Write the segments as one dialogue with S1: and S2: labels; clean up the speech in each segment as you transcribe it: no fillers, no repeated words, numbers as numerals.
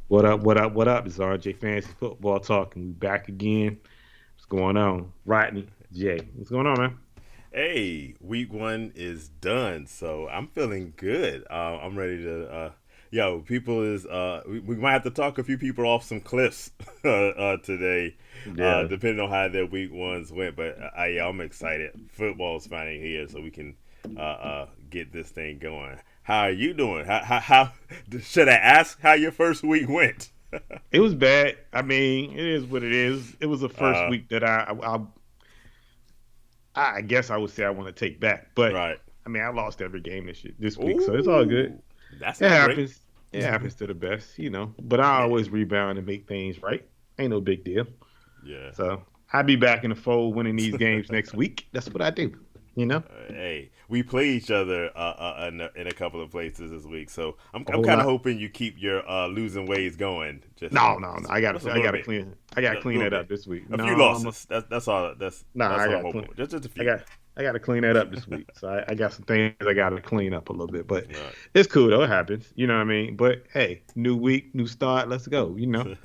S1: What up? What up? What up? It's RJ Fantasy Football Talk, and we back again. What's going on? Rodney, Jay, what's going on, man?
S2: Hey, week one is done, so I'm feeling good. I'm ready to. Yo, people is. We might have to talk a few people off some cliffs today,
S1: Yeah,
S2: depending on how their week ones went. But yeah, I'm excited. Football's finally here, so we can get this thing going. How are you doing? How should I ask how your first week went?
S1: it was bad. I mean, it is what it is. It was the first
S2: uh,
S1: week that I guess I would say I want to take back, but
S2: right.
S1: I mean, I lost every game this week, so it's all good.
S2: Ooh, that's
S1: It
S2: not great.
S1: happens. It happens to the best. But I
S2: Yeah,
S1: always rebound and make things right. Ain't no big deal.
S2: yeah.
S1: So I'll be back in the fold winning these games next week. That's what I do. You know,
S2: Hey, we play each other in a couple of places this week, so I'm
S1: a
S2: I'm
S1: whole
S2: kind of
S1: lot.
S2: hoping you keep your losing ways going
S1: No, no, no.
S2: just a
S1: I
S2: little
S1: gotta
S2: bit,
S1: clean. I gotta
S2: a
S1: clean
S2: little
S1: that
S2: bit,
S1: up this week.
S2: a
S1: No,
S2: few
S1: I'm a,
S2: losses. That's all.
S1: nah.
S2: That's
S1: I
S2: all I'm
S1: gotta
S2: hoping
S1: clean.
S2: for. Just a
S1: I
S2: few.
S1: got. I gotta clean that up this week. So I got some things I gotta clean up a little bit, but
S2: All
S1: it's cool though. It happens. You know what I mean? But hey, new week, new start. Let's go.
S2: right.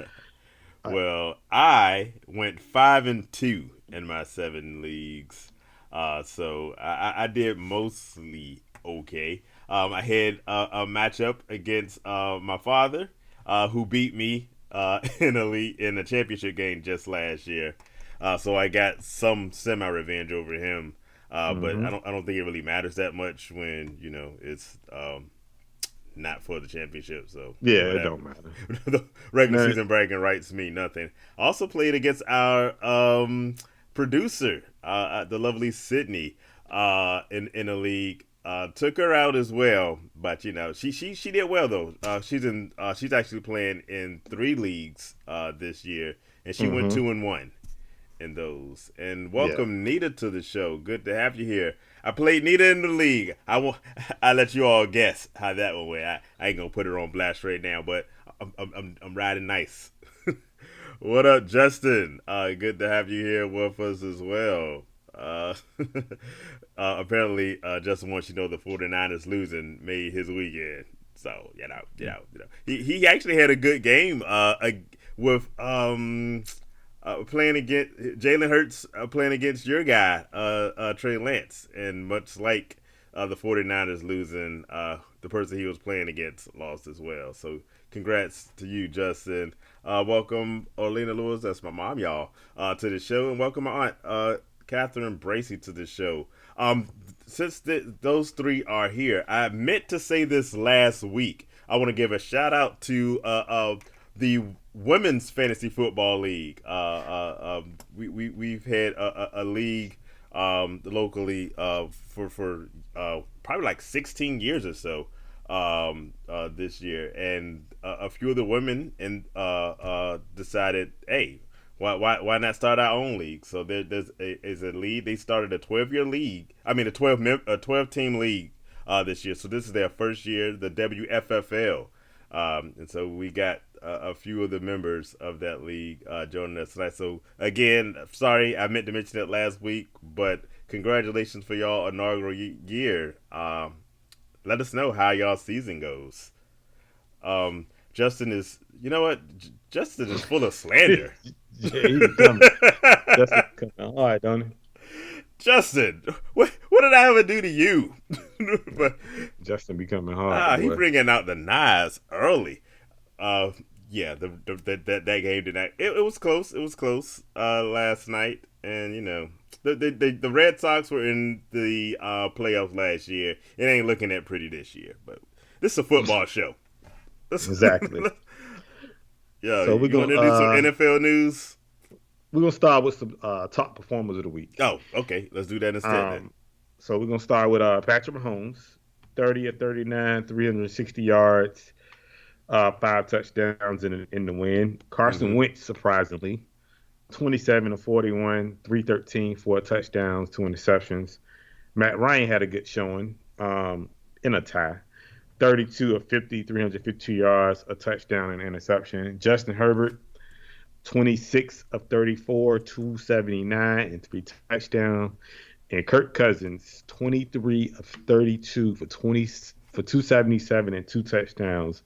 S1: Uh,
S2: Well, I went 5-2 in my 7 leagues, so I did mostly okay. I had a matchup against my father, who beat me in a championship game just last year. So I got some semi revenge over him. But
S1: mm-hmm.
S2: I don't think it really matters that much when it's not for the championship. So
S1: Yeah, it
S2: whatever.
S1: don't matter.
S2: The regular
S1: No,
S2: season bragging rights mean nothing. I also played against our producer, the lovely Sydney, in the league. Took her out as well, but she did well though. She's actually playing in 3 leagues this year, and she went
S1: mm-hmm.
S2: 2-1 in those. And
S1: Yeah.
S2: welcome Nita to the show. Good to have you here. I played Nita in the league. I let you all guess how that one went. I ain't gonna put her on blast right now, but I'm riding nice. What up, Justin? Good to have you here with us as well. Apparently, Justin wants you to know the 49ers losing made his weekend. So he actually had a good game. With playing against Jalen Hurts, playing against your guy, Trey Lance, and much like the 49ers losing, the person he was playing against lost as well. So congrats to you, Justin. Welcome, Orlena Lewis, that's my mom, y'all, to the show, and welcome my aunt, Catherine Bracy, to the show. Since those three are here, I meant to say this last week. I want to give a shout out to the women's fantasy football league. We've had a league locally for probably like 16 years or so this year, and a few of the women decided, hey, why not start our own league? So there's is a league. They started a 12-year league. I mean a 12 team league this year. So this is their first year, the WFFL. And so we got a few of the members of that league joining us tonight. So again, sorry I meant to mention it last week, but congratulations for y'all inaugural year. Let us know how y'all season goes. Justin is, you know what? Justin is full of slander.
S1: Yeah, he becoming. Justin becoming hard, don't he?
S2: Justin, what did I ever do to you? But
S1: Justin becoming hard,
S2: he
S1: boy.
S2: bringing out the knives early. Uh, yeah, that game did not. It was close. It was close last night, and the Red Sox were in the playoffs last year. It ain't looking that pretty this year, but this is a football show.
S1: Exactly.
S2: Yeah,
S1: So
S2: you want to do some NFL news?
S1: we're gonna start with some top performers of the week.
S2: Oh, okay. Let's do that instead then.
S1: Um, so we're gonna start with Patrick Mahomes, 30 of 39, 360 yards, five touchdowns in the win. Carson
S2: Mm-hmm.
S1: Wentz, surprisingly, 27 of 41, 313, four touchdowns, two interceptions. Matt Ryan had a good showing in a tie. 32 of 50, 352 yards, a touchdown and interception. Justin Herbert, 26 of 34, 279, and three touchdowns. And Kirk Cousins, 23 of 32 for for 277 and two touchdowns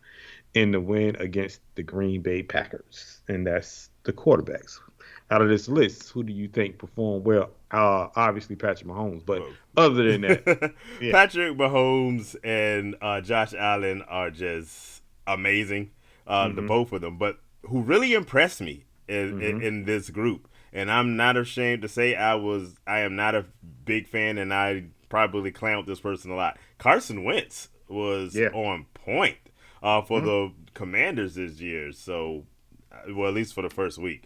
S1: in the win against the Green Bay Packers. And that's the quarterbacks. Out of this list, who do you think performed well? Obviously Patrick Mahomes, but
S2: Both.
S1: other than that, yeah.
S2: Patrick Mahomes and Josh Allen are just amazing, the
S1: Hmm.
S2: both of them. But who really impressed me
S1: Hmm.
S2: in this group, and I'm not ashamed to say I am not a big fan, and I probably clowned this person a lot. Carson Wentz was
S1: Yeah.
S2: on point for
S1: Mhm.
S2: the Commanders this year. So, well, at least for the first week.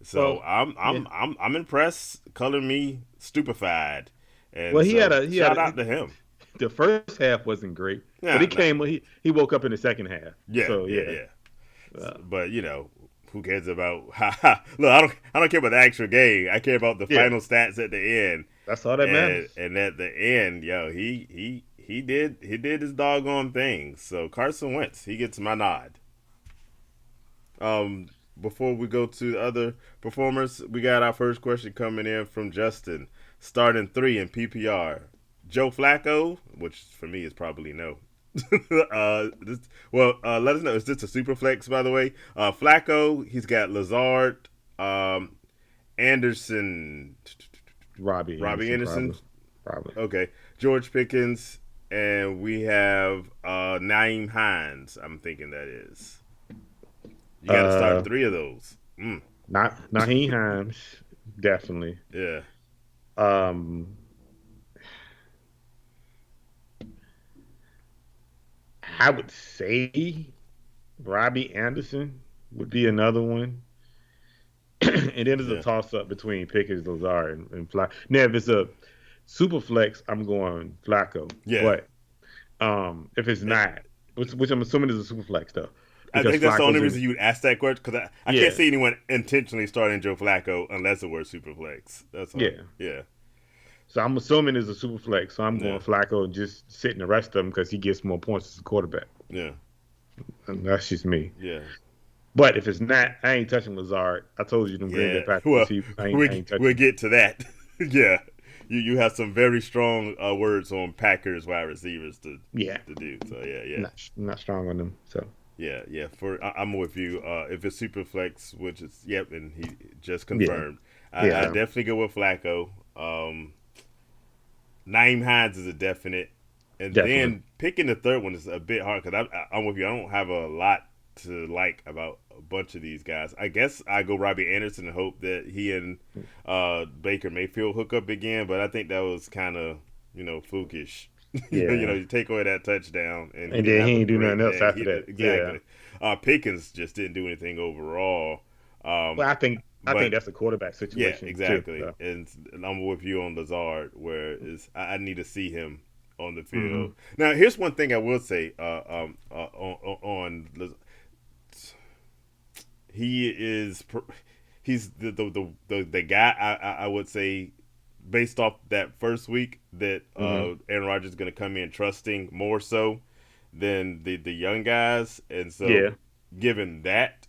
S2: So
S1: Well, yeah.
S2: I'm impressed. Color me stupefied, and
S1: Well,
S2: so
S1: he had
S2: shout out to him.
S1: the first half wasn't great, but
S2: Nah, nah.
S1: he woke up in the second half.
S2: Yeah,
S1: So
S2: yeah,
S1: yeah.
S2: yeah.
S1: Uh,
S2: But who cares about? Look, I don't care about the actual game. I care about the
S1: yeah,
S2: final stats at the end.
S1: that's all that matters.
S2: And at the end, he did his doggone thing. So Carson Wentz, he gets my nod. Um, Before we go to other performers, we got our first question coming in from Justin. Starting three in PPR. Joe Flacco, which for me is probably no. Let us know. Is this a super flex, by the way? Flacco, he's got Lazard, Anderson,
S1: Robbie
S2: Robbie
S1: Anderson,
S2: Anderson.
S1: probably, probably.
S2: Okay, George Pickens, and we have Naeem Hines. I'm thinking that is. You got to start
S1: Uh,
S2: three of those.
S1: not Naheem Himes, definitely.
S2: Yeah,
S1: Um, I would say Robbie Anderson would be another one. And then there's a
S2: yeah,
S1: toss up between Pickens, Lazard, and Flacco. Now, if it's a super flex, I'm going Flacco.
S2: yeah.
S1: But if it's not, which I'm assuming is a super flex though,
S2: I
S1: because
S2: think that's the only
S1: Flacco's in
S2: reason
S1: it.
S2: you would ask that question because I can't
S1: Yeah,
S2: see anyone intentionally starting Joe Flacco unless it were Superflex. That's all.
S1: yeah.
S2: Yeah,
S1: So I'm assuming it's a super flex. So I'm
S2: yeah,
S1: going Flacco and just sitting the rest of them because he gets more points as a quarterback.
S2: yeah,
S1: And that's just me.
S2: yeah,
S1: But if it's not, I ain't touching Lazard. I told you them Green Bay
S2: yeah.
S1: Packers
S2: Well,
S1: receivers. I
S2: we
S1: ain't
S2: we'll
S1: touching them.
S2: get to that. Yeah, you have some very strong words on Packers wide receivers
S1: Yeah,
S2: to do. So yeah, yeah.
S1: not strong on them. So
S2: Yeah, yeah. I'm with you. If it's Superflex, which is yep, and he just
S1: yeah,
S2: confirmed, I
S1: yeah,
S2: definitely go with Flacco. Naeem Hines is a definite, and
S1: definitely.
S2: then picking the third one is a bit hard because I'm with you. I don't have a lot to like about a bunch of these guys. I guess I go Robbie Anderson and hope that he and Baker Mayfield hook up again, but I think that was kind of flukish.
S1: Yeah,
S2: You take away that touchdown, and he
S1: and
S2: didn't
S1: then
S2: have
S1: he
S2: a
S1: ain't do nothing
S2: great
S1: else
S2: day.
S1: after that. Yeah.
S2: Exactly. Pickens just didn't do anything overall. Um,
S1: Well, I think
S2: but
S1: that's a quarterback
S2: yeah,
S1: situation too.
S2: exactly.
S1: So.
S2: And I'm with you on Lazard, where is I need to see him on the field.
S1: Hmm.
S2: Now, here's one thing I will say he is he's the guy I would say based off that first week that
S1: Hmm.
S2: Aaron Rodgers is going to come in trusting more so than the young guys, and so
S1: Yeah,
S2: given that,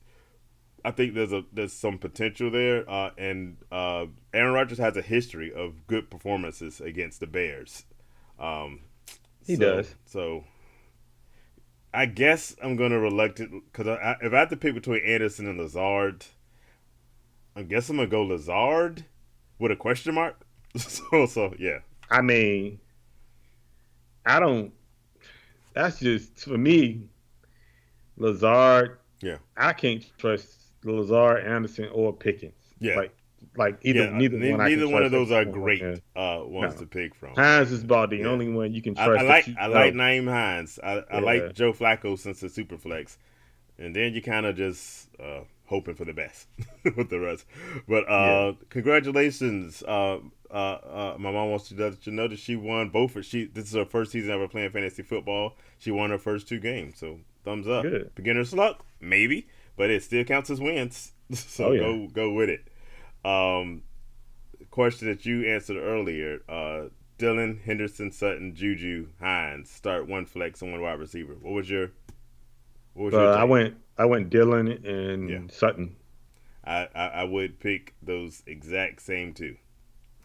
S2: I think there's some potential there, and Aaron Rodgers has a history of good performances against the Bears. Um,
S1: he does.
S2: so I guess I'm gonna reluctant because if I have to pick between Anderson and Lazard, I guess I'm gonna go Lazard with a question mark. So yeah,
S1: I mean, I don't. That's just for me. Lazard,
S2: yeah,
S1: I can't trust Lazard, Anderson, or Pickens.
S2: yeah,
S1: Like either
S2: yeah.
S1: neither one I can
S2: Neither one of
S1: trust at
S2: those
S1: this
S2: are
S1: point. Yeah.
S2: great ones
S1: No,
S2: to pick from.
S1: Hines is about the
S2: Yeah,
S1: only one you can trust that you
S2: I like
S1: know.
S2: Naeem Hines. I
S1: Yeah,
S2: like Joe Flacco since the Superflex, and then you kind of just hoping for the best with the rest. But
S1: yeah,
S2: congratulations! My mom wants to let you know that she won both. This is her first season ever playing fantasy football. She won her first two games, so thumbs up.
S1: good.
S2: Beginner's luck, maybe, but it still counts as wins.
S1: Oh
S2: So
S1: yeah.
S2: go with it. Um, Question that you answered earlier. Dylan, Henderson, Sutton, Juju, Hines. Start one flex and one wide receiver. What was your take?
S1: I went Dylan
S2: Yeah,
S1: and Sutton.
S2: I would pick those exact same two.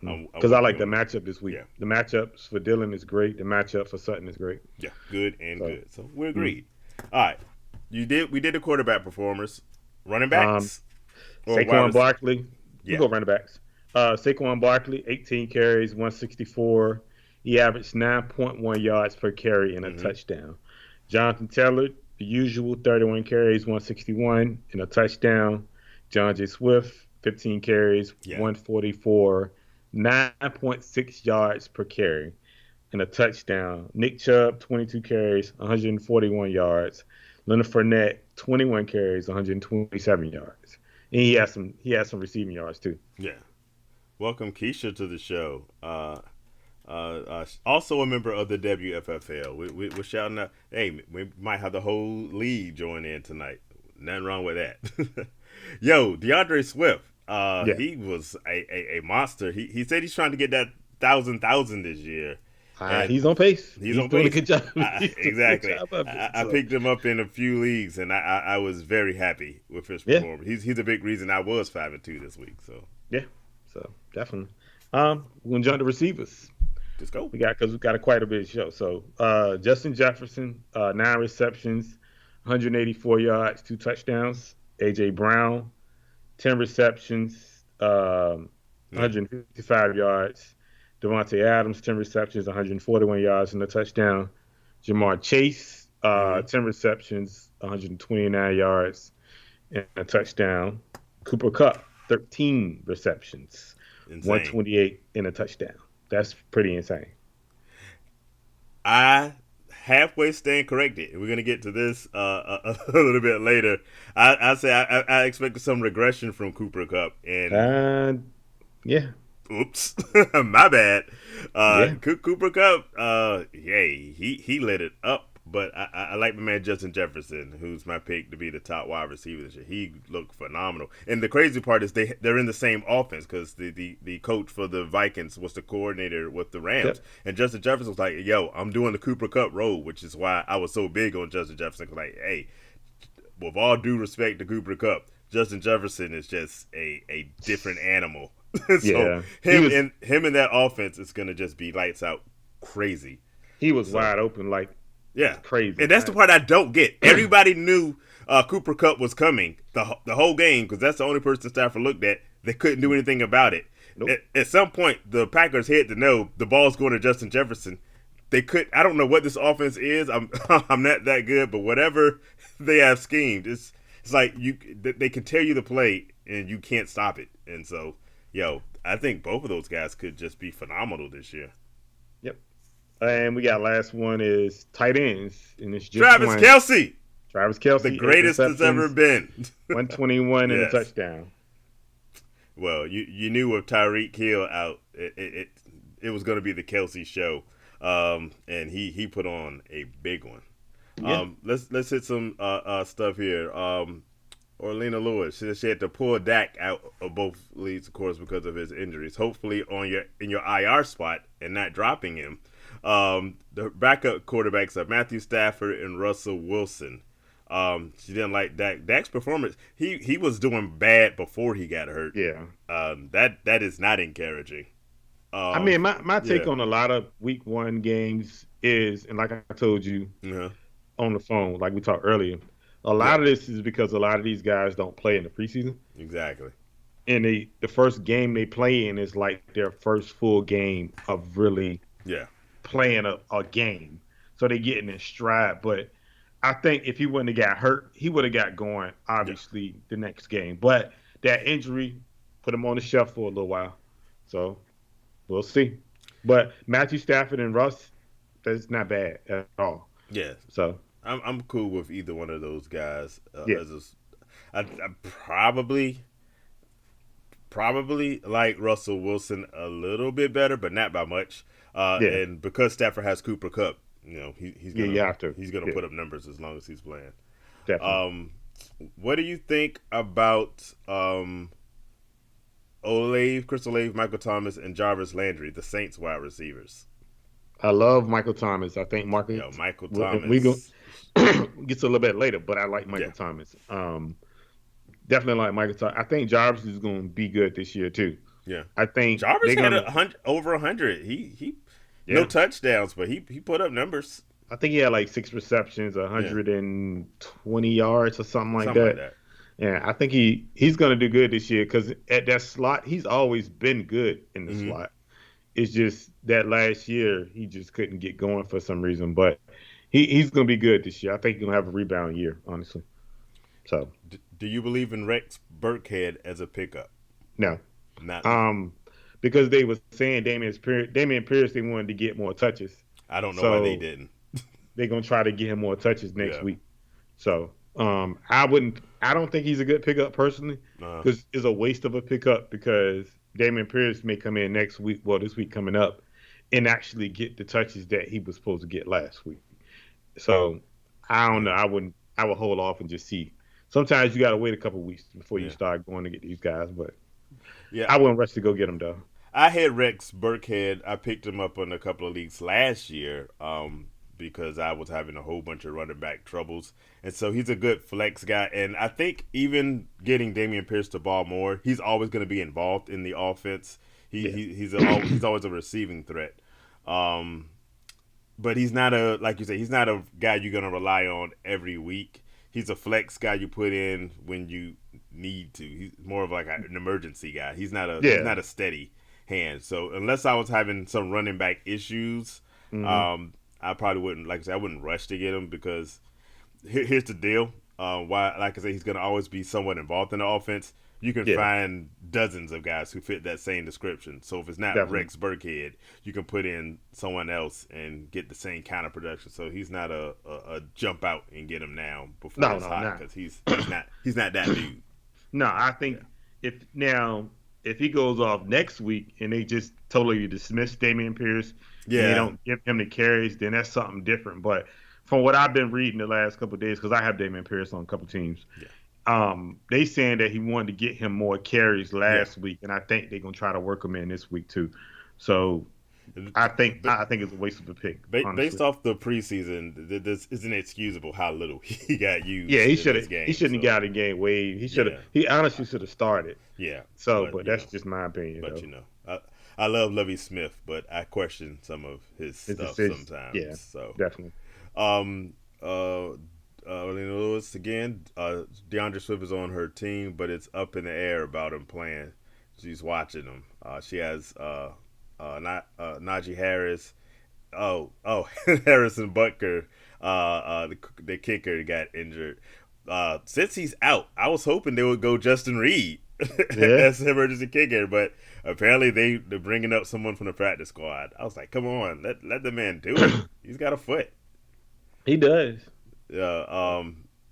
S2: I'm
S1: Because I
S2: with you
S1: like the
S2: on that.
S1: matchup this week.
S2: Yeah,
S1: The matchups for Dylan is great. The matchup for Sutton is great.
S2: yeah, good and
S1: So,
S2: good. So we
S1: mm.
S2: agreed. All right, we did the quarterback performers, running
S1: um,
S2: backs or wide
S1: Saquon
S2: receivers.
S1: Barkley, we
S2: Yeah.
S1: go running backs. Saquon Barkley, 18 carries, 164. He averaged 9.1 yards per carry and a
S2: Mm-hmm.
S1: touchdown. Jonathan Taylor, the usual 31 carries, 161 and a touchdown. John J. Swift, 15 carries,
S2: Yeah.
S1: 144, 9.6 yards per carry and a touchdown. Nick Chubb, 22 carries, 141 yards. Leonard Fournette, 21 carries, 127 yards. And he has some receiving yards too.
S2: Yeah. Welcome Keisha to the show. Also a member of the WFFL. We're shouting out. Hey, we might have the whole league join in tonight. Nothing wrong with that. Yo, DeAndre Swift.
S1: Yeah.
S2: He was a monster. He said he's trying to get that thousand this year, and
S1: He's on pace.
S2: he's
S1: He's
S2: on
S1: doing a
S2: pace.
S1: good job. He's doing a good
S2: Exactly.
S1: job of it.
S2: I
S1: So
S2: picked him up in a few leagues, and I was very happy with his
S1: yeah,
S2: performance. He's a big reason I was 5-2 this week. So
S1: yeah. So definitely. We're gonna jump to receivers.
S2: just go.
S1: We got a quite a bit of show. So Justin Jefferson, 9 receptions, 184 yards, 2 touchdowns. AJ Brown, 10 receptions,
S2: Yeah.
S1: 155 yards. Devontae Adams, 10 receptions, 141 yards and a touchdown. Jamar Chase,
S2: Mm-hmm.
S1: 10 receptions, 129 yards and a touchdown. Cooper Cup, 13 receptions,
S2: Insane.
S1: 128 and a touchdown. That's pretty insane.
S2: I halfway stand corrected. We're gonna get to this a little bit later. I say I expected some regression from Cooper Cup, and
S1: Uh, yeah,
S2: oops, my bad.
S1: yeah,
S2: Cooper Cup, yay, he lit it up. But I like my man Justin Jefferson, who's my pick to be the top wide receiver this year. He looked phenomenal. And the crazy part is they're in the same offense because the coach for the Vikings was the coordinator with the Rams.
S1: yep,
S2: And Justin Jefferson was like, yo, I'm doing the Cooper Cup role, which is why I was so big on Justin Jefferson. Like, hey, with all due respect to Cooper Cup, Justin Jefferson is just a different animal. So
S1: yeah. He was
S2: him in that offense is gonna just be lights out crazy.
S1: he was
S2: So
S1: wide open like
S2: yeah,
S1: crazy.
S2: and that's the part I don't get. Everybody knew Cooper Cup was coming the whole game because that's the only person Stafford looked at. They couldn't do anything about it.
S1: Nope.
S2: At some point, the Packers had to know the ball's going to Justin Jefferson. They could. I don't know what this offense is. I'm I'm not that good, but whatever they have schemed, it's like they can tell you the play and you can't stop it. And so, yo, I think both of those guys could just be phenomenal this year.
S1: Yep. And we got last one is tight ends, and it's just
S2: Travis
S1: one.
S2: Kelsey,
S1: Travis
S2: the
S1: Kelsey, eight
S2: greatest there's ever
S1: receptions,
S2: been.
S1: 121 and a
S2: Yes.
S1: touchdown.
S2: Well, you knew with Tyreek Hill out, it was going to be the Kelsey show, and he put on a big one.
S1: Yeah.
S2: Let's hit some stuff here. Orlena Lewis, she had to pull Dak out of both leagues, of course, because of his injuries. Hopefully, in your IR spot and not dropping him. The backup quarterbacks are Matthew Stafford and Russell Wilson. She didn't like Dak's performance. He was doing bad before he got hurt.
S1: Yeah.
S2: That is not encouraging.
S1: I
S2: Um,
S1: mean, my take
S2: yeah,
S1: on a lot of week one games is, and like I told you
S2: uh
S1: on the phone, like we talked earlier, a
S2: yeah,
S1: lot of this is because a lot of these guys don't play in the preseason.
S2: exactly.
S1: And the first game they play in is like their first full game of really
S2: Yeah,
S1: playing a game. So they getting in stride. But I think if he wouldn't have got hurt, he would have got going,
S2: yeah.
S1: obviously, the next game. But that injury put him on the shelf for a little while. So we'll see. But Matthew Stafford and Russ, that's not bad at all.
S2: Yeah,
S1: So
S2: I'm cool with either one of those guys.
S1: yeah,
S2: I probably like Russell Wilson a little bit better, but not by much.
S1: yeah,
S2: And because Stafford has Cooper Cup,
S1: yeah, you have to.
S2: he's gonna
S1: Yeah,
S2: put up numbers as long as he's playing.
S1: definitely.
S2: Um, what do you think about Olave, Chris Olave, Michael Thomas, and Jarvis Landry, the Saints wide receivers?
S1: I love Michael Thomas. I think
S2: Yo, Michael
S1: we go
S2: Thomas.
S1: gets a little bit later, but I like
S2: Yeah,
S1: Michael Thomas. Definitely like Michael Thomas. I think Jarvis is going to be good this year too.
S2: Yeah.
S1: I think
S2: Jarvis
S1: they're
S2: had
S1: gonna,
S2: over 100. He no
S1: yeah.
S2: touchdowns, but he put up numbers,
S1: I think he had like 6 receptions,
S2: yeah,
S1: 120 yards or something like
S2: something like
S1: that.
S2: that.
S1: Yeah, I think he's gonna do good this year because at that slot, he's always been good in the
S2: Hmm.
S1: slot. It's just that last year he just couldn't get going for some reason, but he's gonna be good this year. I think he's gonna have a rebound year, honestly. So
S2: Do you believe in Rex Burkhead as a pickup?
S1: no,
S2: Not.
S1: um, because they were saying Damian Pierce, they wanted to get more touches,
S2: I don't know why they
S1: so
S2: didn't.
S1: they're gonna try to get him more touches next
S2: Yeah.
S1: week. So I don't think he's a good pickup personally
S2: Uh,
S1: because it's a waste of a pickup because Damian Pierce may come in next week, well, this week coming up, and actually get the touches that he was supposed to get last week. So I don't know.
S2: yeah.
S1: I would hold off and just see. Sometimes you got to wait a couple weeks before you
S2: Yeah.
S1: start going to get these guys, but
S2: Yeah.
S1: I wouldn't rush to go get them though.
S2: I had Rex Burkhead. I picked him up in a couple of leagues last year, because I was having a whole bunch of running back troubles, and so he's a good flex guy. And I think even getting Damian Pierce the ball more, he's always going to be involved in the offense.
S1: Yeah,
S2: He's always a receiving threat. Um, but he's not a, like you say, he's not a guy you're gonna rely on every week. He's a flex guy you put in when you need to. He's more of like an emergency guy. He's
S1: yeah.
S2: not a steady hand. So unless I was having some running back issues,
S1: Hmm.
S2: um, I probably wouldn't, like I said, I wouldn't rush to get him because here's the deal. Why, like I said, he's going to always be somewhat involved in the offense. You can
S1: Yeah,
S2: find dozens of guys who fit that same description. So if it's not
S1: definitely.
S2: Rex Burkhead, you can put in someone else and get the same kind of production. So he's not a jump out and get him now before
S1: No,
S2: it's
S1: no,
S2: hot
S1: not.
S2: because he's not that dude.
S1: No, I
S2: Yeah,
S1: think if he goes off next week and they just totally dismiss Damian Pierce and they
S2: yeah,
S1: don't give him the carries, then that's something different. But from what I've been reading the last couple of days, because I have Damian Pierce on a couple teams,
S2: yeah,
S1: they saying that he wanted to get him more carries
S2: yeah.
S1: last week, and I think they're gonna try to work him in this week too. So I think it's a waste of a pick,
S2: Based
S1: honestly.
S2: off the preseason, this isn't excusable how little he got
S1: Yeah,
S2: used in this
S1: he
S2: game.
S1: shouldn't have
S2: So
S1: got a game wave.
S2: yeah,
S1: He honestly should have started.
S2: yeah,
S1: So,
S2: but
S1: but that's just my opinion
S2: but
S1: though.
S2: I love Lovey Smith, but I question some of his
S1: His
S2: stuff
S1: decisions,
S2: sometimes.
S1: yeah,
S2: So,
S1: definitely.
S2: um, Orlando Lewis again. DeAndre Swift is on her team, but it's up in the air about him playing. She's watching him. She has not Najee Harris. Oh, Harrison Butker, the kicker got injured. Since he's out, I was hoping they would go Justin Reed
S1: Yeah,
S2: as emergency kicker, but apparently they're bringing up someone from the practice squad. I was like, come on, let the man do it. He's got a foot.
S1: he does.
S2: Yeah.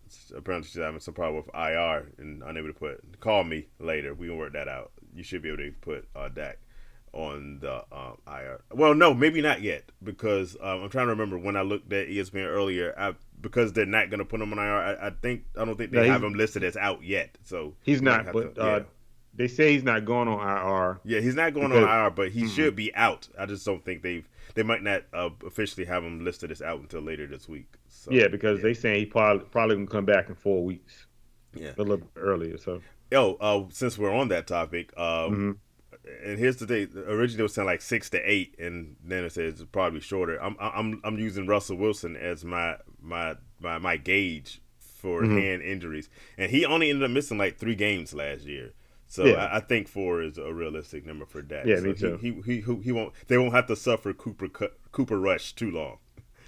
S1: So,
S2: Apparently she's having some problem with IR and unable to put. Call me later. We can work that out. You should be able to put Dak on the IR. Well, no, maybe not yet because I'm trying to remember when I looked at ESPN earlier. Because they're not going to put him on IR. I don't think
S1: no,
S2: they have him listed as out yet. So
S1: he's
S2: you might
S1: not.
S2: have to.
S1: But
S2: Yeah,
S1: they say he's not going on IR
S2: yeah. He's not going on
S1: because
S2: IR, but he
S1: mm,
S2: should be out. I just don't think they might not officially have him listed as out until later this week.
S1: yeah,
S2: So
S1: because
S2: yeah,
S1: they saying he probably gonna come back in 4 weeks,
S2: yeah.
S1: a little bit earlier. So
S2: Oh, since we're on that topic,
S1: hmm
S2: and here's the thing. Originally, it was saying like 6 to 8, and then it says it's probably shorter. I'm using Russell Wilson as my gauge for
S1: hmm
S2: hand injuries, and he only ended up missing like 3 games last year. So
S1: yeah,
S2: I think 4 is a realistic number for Dak.
S1: yeah,
S2: So
S1: me too.
S2: he won't, they won't have to suffer Cooper Rush too long.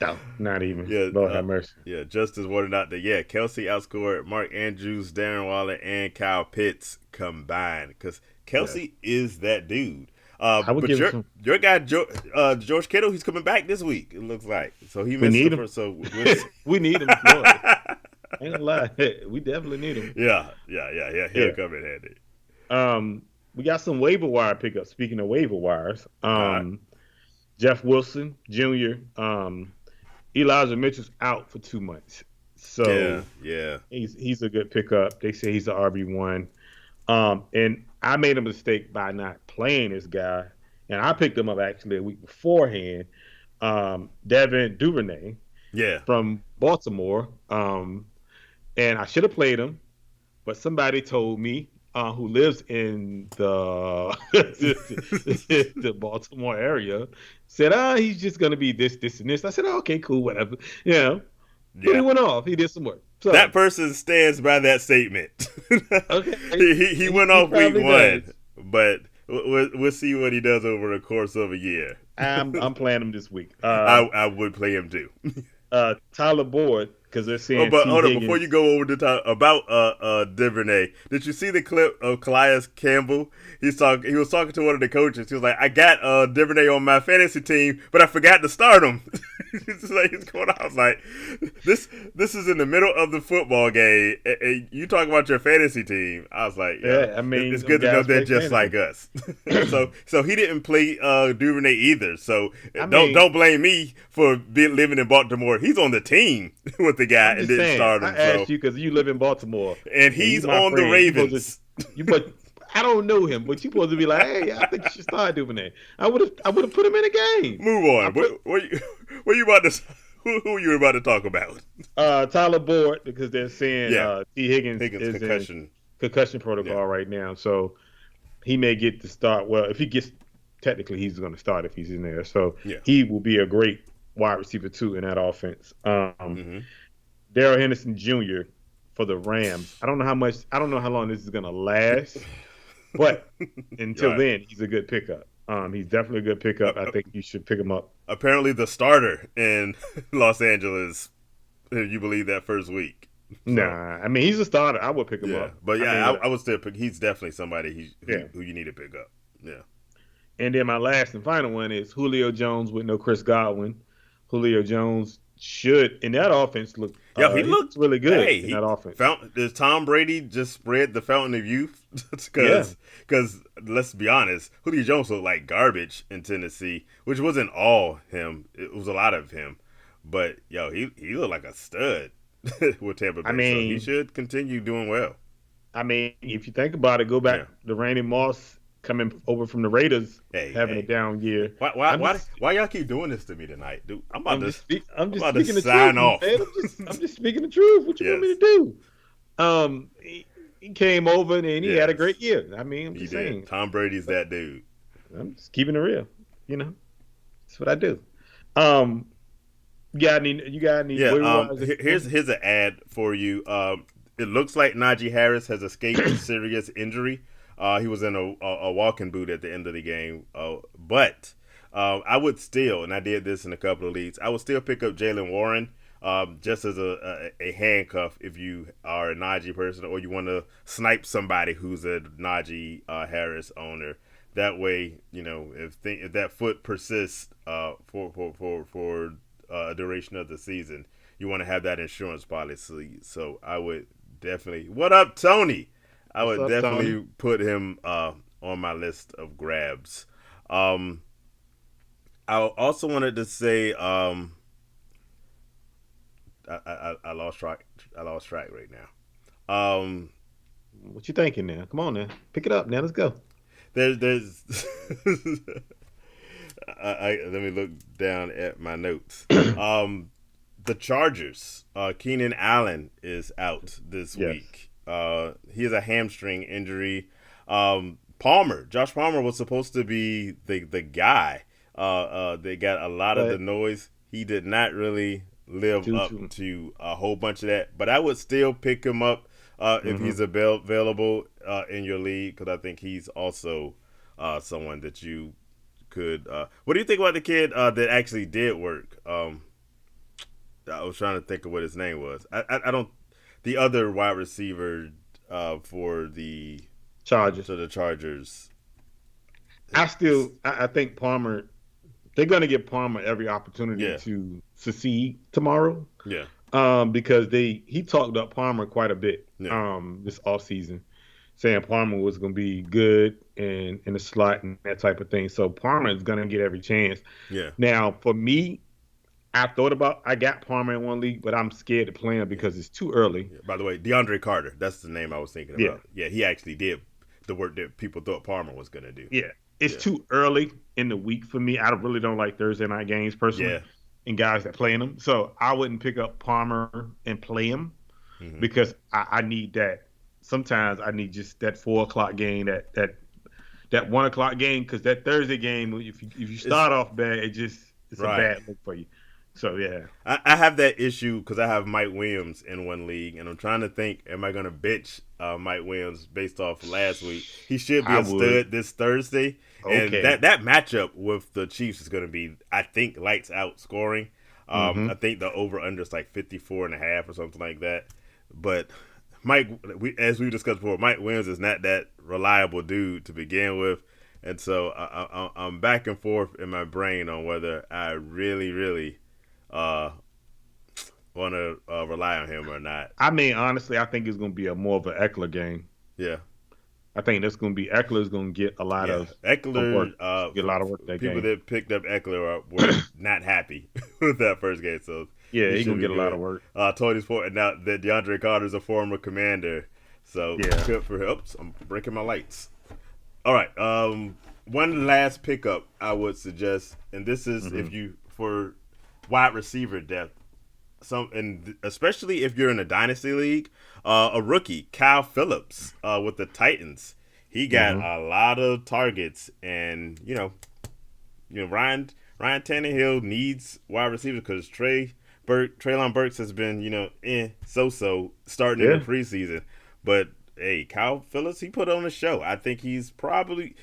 S1: No, not even.
S2: Yeah,
S1: Lord have mercy.
S2: yeah. Justice wanted out that. Yeah, Kelsey outscored Mark Andrews, Darren Waller, and Kyle Pitts combined because
S1: Yes,
S2: Kelsey is that dude.
S1: I would
S2: But
S1: give it some.
S2: your guy George Kittle, he's coming back this week. It looks like so he
S1: We
S2: missed the
S1: need him.
S2: first. So we'll see.
S1: We need him, Lord. Ain't gonna lie, we definitely need him.
S2: Yeah. He'll
S1: Yeah.
S2: come in handy.
S1: We got some waiver wire pickups. Speaking of waiver wires,
S2: All right.
S1: Jeff Wilson Jr. Elijah Mitchell's out for 2 months,
S2: Yeah.
S1: so
S2: Yeah.
S1: he's a good pickup. They say he's a RB1. And I made a mistake by not playing this guy, and I picked him up actually a week beforehand. Devin Duvernay
S2: Yeah.
S1: from Baltimore, and I should have played him, but somebody told me who lives in the the Baltimore area, said, he's just gonna be this, this, and this. I said, oh, okay, cool, whatever. You know, but he
S2: Yeah.
S1: went off. He did some work.
S2: That
S1: So
S2: person stands by that statement.
S1: okay,
S2: he went
S1: he
S2: off week
S1: probably
S2: one,
S1: does.
S2: but we'll see what he does over the course of a year.
S1: I'm playing him this week.
S2: I would play him too.
S1: Tyler Boyd, because they're
S2: Oh,
S1: saying
S2: but
S1: T
S2: hold up! Before you
S1: Higgins.
S2: go over the time about Duvernay, did you see the clip of Calais Campbell? He was talking to one of the coaches. He was like, "I got Duvernay on my fantasy team, but I forgot to start him." He's going out. I was like, "This is in the middle of the football game. And you talk about your fantasy team." I was like, "Yo,
S1: Yeah, I mean,
S2: it's
S1: them
S2: good to know
S1: guys
S2: they're
S1: play
S2: just like
S1: fantasy.
S2: us." So he didn't play Duvernay either. So
S1: I
S2: don't
S1: mean,
S2: blame me for living in Baltimore. He's on the team with the guy
S1: I'm
S2: and
S1: just
S2: didn't
S1: saying.
S2: start
S1: I
S2: him.
S1: asked
S2: So
S1: you because you live in Baltimore,
S2: and
S1: and you
S2: he's
S1: my
S2: on the
S1: friend. You supposed to,
S2: Ravens.
S1: you but I don't know him, but you supposed to be like, hey, I think you should start doing that. I would have put him in a game.
S2: Move
S1: I
S2: on.
S1: put
S2: What you about to? Who you about to talk about?
S1: Tyler Boyd because they're saying
S2: Yeah,
S1: T Higgins
S2: Higgins
S1: is in
S2: concussion.
S1: concussion
S2: Yeah,
S1: protocol right now, so he may get to start. Well, if he gets technically, he's going to start if he's in there. So
S2: yeah.
S1: he will be a great wide receiver too in that offense.
S2: Mm-hmm.
S1: Daryl Henderson Jr. for the Rams. I don't know how much. I don't know how long this is going to last, but until
S2: Right.
S1: then, he's a good pickup. He's definitely a good
S2: Uh,
S1: pickup. I
S2: uh,
S1: think you should pick him up.
S2: apparently, the starter in Los Angeles. If you believe that first week. So
S1: Nah, I mean he's a starter. I would pick him
S2: yeah,
S1: up.
S2: but
S1: I
S2: yeah,
S1: mean,
S2: I would still pick. He's definitely somebody
S1: yeah.
S2: who you need to pick up. Yeah.
S1: And then my last and final one is Julio Jones with no Chris Godwin. Julio Jones should in that offense look.
S2: Yo, he
S1: He
S2: looked.
S1: looks really good
S2: Hey,
S1: in that
S2: he
S1: offense.
S2: found. Does Tom Brady just spread the fountain of youth?
S1: Yeah,
S2: Because let's be honest, Julio Jones looked like garbage in Tennessee, which wasn't all him. It was a lot of him, but yo, he looked like a stud with Tampa
S1: I
S2: Bay. So he
S1: mean,
S2: should continue doing well.
S1: if you think about it, go back
S2: Yeah.
S1: to Randy Moss coming over from the Raiders
S2: Hey,
S1: having a
S2: hey.
S1: down year.
S2: Why why
S1: I'm
S2: why
S1: just
S2: why y'all keep doing this to me tonight, dude?
S1: I'm
S2: I'm
S1: just
S2: about to
S1: speaking the truth,
S2: sign off.
S1: man. I'm just speaking the truth. What you want me
S2: Yes.
S1: to do? He came over and he had a
S2: Yes.
S1: great year. I mean, I'm
S2: He
S1: just
S2: did.
S1: saying.
S2: Tom Brady's that dude.
S1: I'm just keeping it real. You know, that's what I do. Um, you got any
S2: Yeah.
S1: waiver wise that you want?
S2: Here's an ad for you. It looks like Najee Harris has escaped serious injury. He was in a walking boot at the end of the game. But I would still, and I did this in a couple of leagues, I would still pick up Jalen Warren just as a handcuff if you are a Najee person or you want to snipe somebody who's a Najee Harris owner. That way, if that foot persists for a duration of the season, you want to have that insurance policy. So I would definitely. What up, Tony? I
S1: What's
S2: would
S1: up, Tony?
S2: definitely put him on my list of grabs. Um, I also wanted to say I lost track. I lost track right now.
S1: What you thinking now? Come on now, pick it up now. Let's go.
S2: There's let me look down at my notes. The Chargers. Keenan Allen is out this
S1: Yes,
S2: week. He has a hamstring injury. Josh Palmer was supposed to be the guy. They got a lot of the
S1: but
S2: noise. He did not really live
S1: due
S2: up
S1: to
S2: to a whole bunch of that. But I would still pick him up if
S1: hmm
S2: he's available in your league because I think he's also someone that you could. What do you think about the kid that actually did work? I was trying to think of what his name was. I don't. The other wide receiver for
S1: Chargers.
S2: the Chargers.
S1: I think Palmer. They're going to give Palmer every opportunity
S2: Yeah,
S1: to succeed tomorrow.
S2: yeah,
S1: Because he talked up Palmer quite a bit
S2: yeah,
S1: this offseason, saying Palmer was going to be good and in the slot and that type of thing. So Palmer is going to get every chance.
S2: yeah.
S1: Now, for me, I got Palmer in one league, but I'm scared to play him because it's too early.
S2: Yeah. By the way, DeAndre Carter. That's the name I was thinking
S1: Yeah,
S2: about. Yeah, he actually did the work that people thought Palmer was gonna do.
S1: yeah. It's
S2: Yeah,
S1: too early in the week for me. I really don't like Thursday night games personally
S2: yeah.
S1: and guys that play in them. So I wouldn't pick up Palmer and play him
S2: Hmm.
S1: because I need that. sometimes I need just that 4 o'clock game, that 1 o'clock game, because that Thursday game, if you
S2: It's
S1: start off bad, it's a
S2: right.
S1: bad look for you. So yeah,
S2: I have that issue because I have Mike Williams in one league, and I'm trying to think: am I going to bitch Mike Williams based off last week? He should be
S1: I
S2: a
S1: would.
S2: stud this Thursday, and
S1: Okay.
S2: that matchup with the Chiefs is going to be, I think, lights out scoring. I
S1: Mm-hmm.
S2: think the over under is like 54.5 or something like that. But Mike, as we discussed before, Mike Williams is not that reliable dude to begin with. And so I'm back and forth in my brain on whether I really uh, want to rely on him or not.
S1: I mean, honestly, I think it's going to be a more of an Eckler game.
S2: Yeah,
S1: I think that's going to be Eckler's going to get a lot
S2: yeah.
S1: of
S2: Eckler,
S1: work, get a lot of work that
S2: people
S1: game.
S2: that picked up Eckler were not happy with that first game, so
S1: Yeah,
S2: he
S1: he's
S2: should
S1: going to
S2: be
S1: get a lot of
S2: good.
S1: work.
S2: Tony's pointing out that DeAndre Carter is a former commander, so
S1: Yeah.
S2: good for him. Oops, I'm breaking my lights. All right. One last pickup I would suggest, and this is
S1: Hmm.
S2: if you for wide receiver depth, some and especially if you're in a dynasty league, a rookie, Kyle Phillips, with the Titans. He got
S1: Hmm.
S2: a lot of targets, and Ryan Tannehill needs wide receivers because Traylon Burks has been so starting in the
S1: Yeah.
S2: preseason, but hey, Kyle Phillips, he put on a show. I think he's probably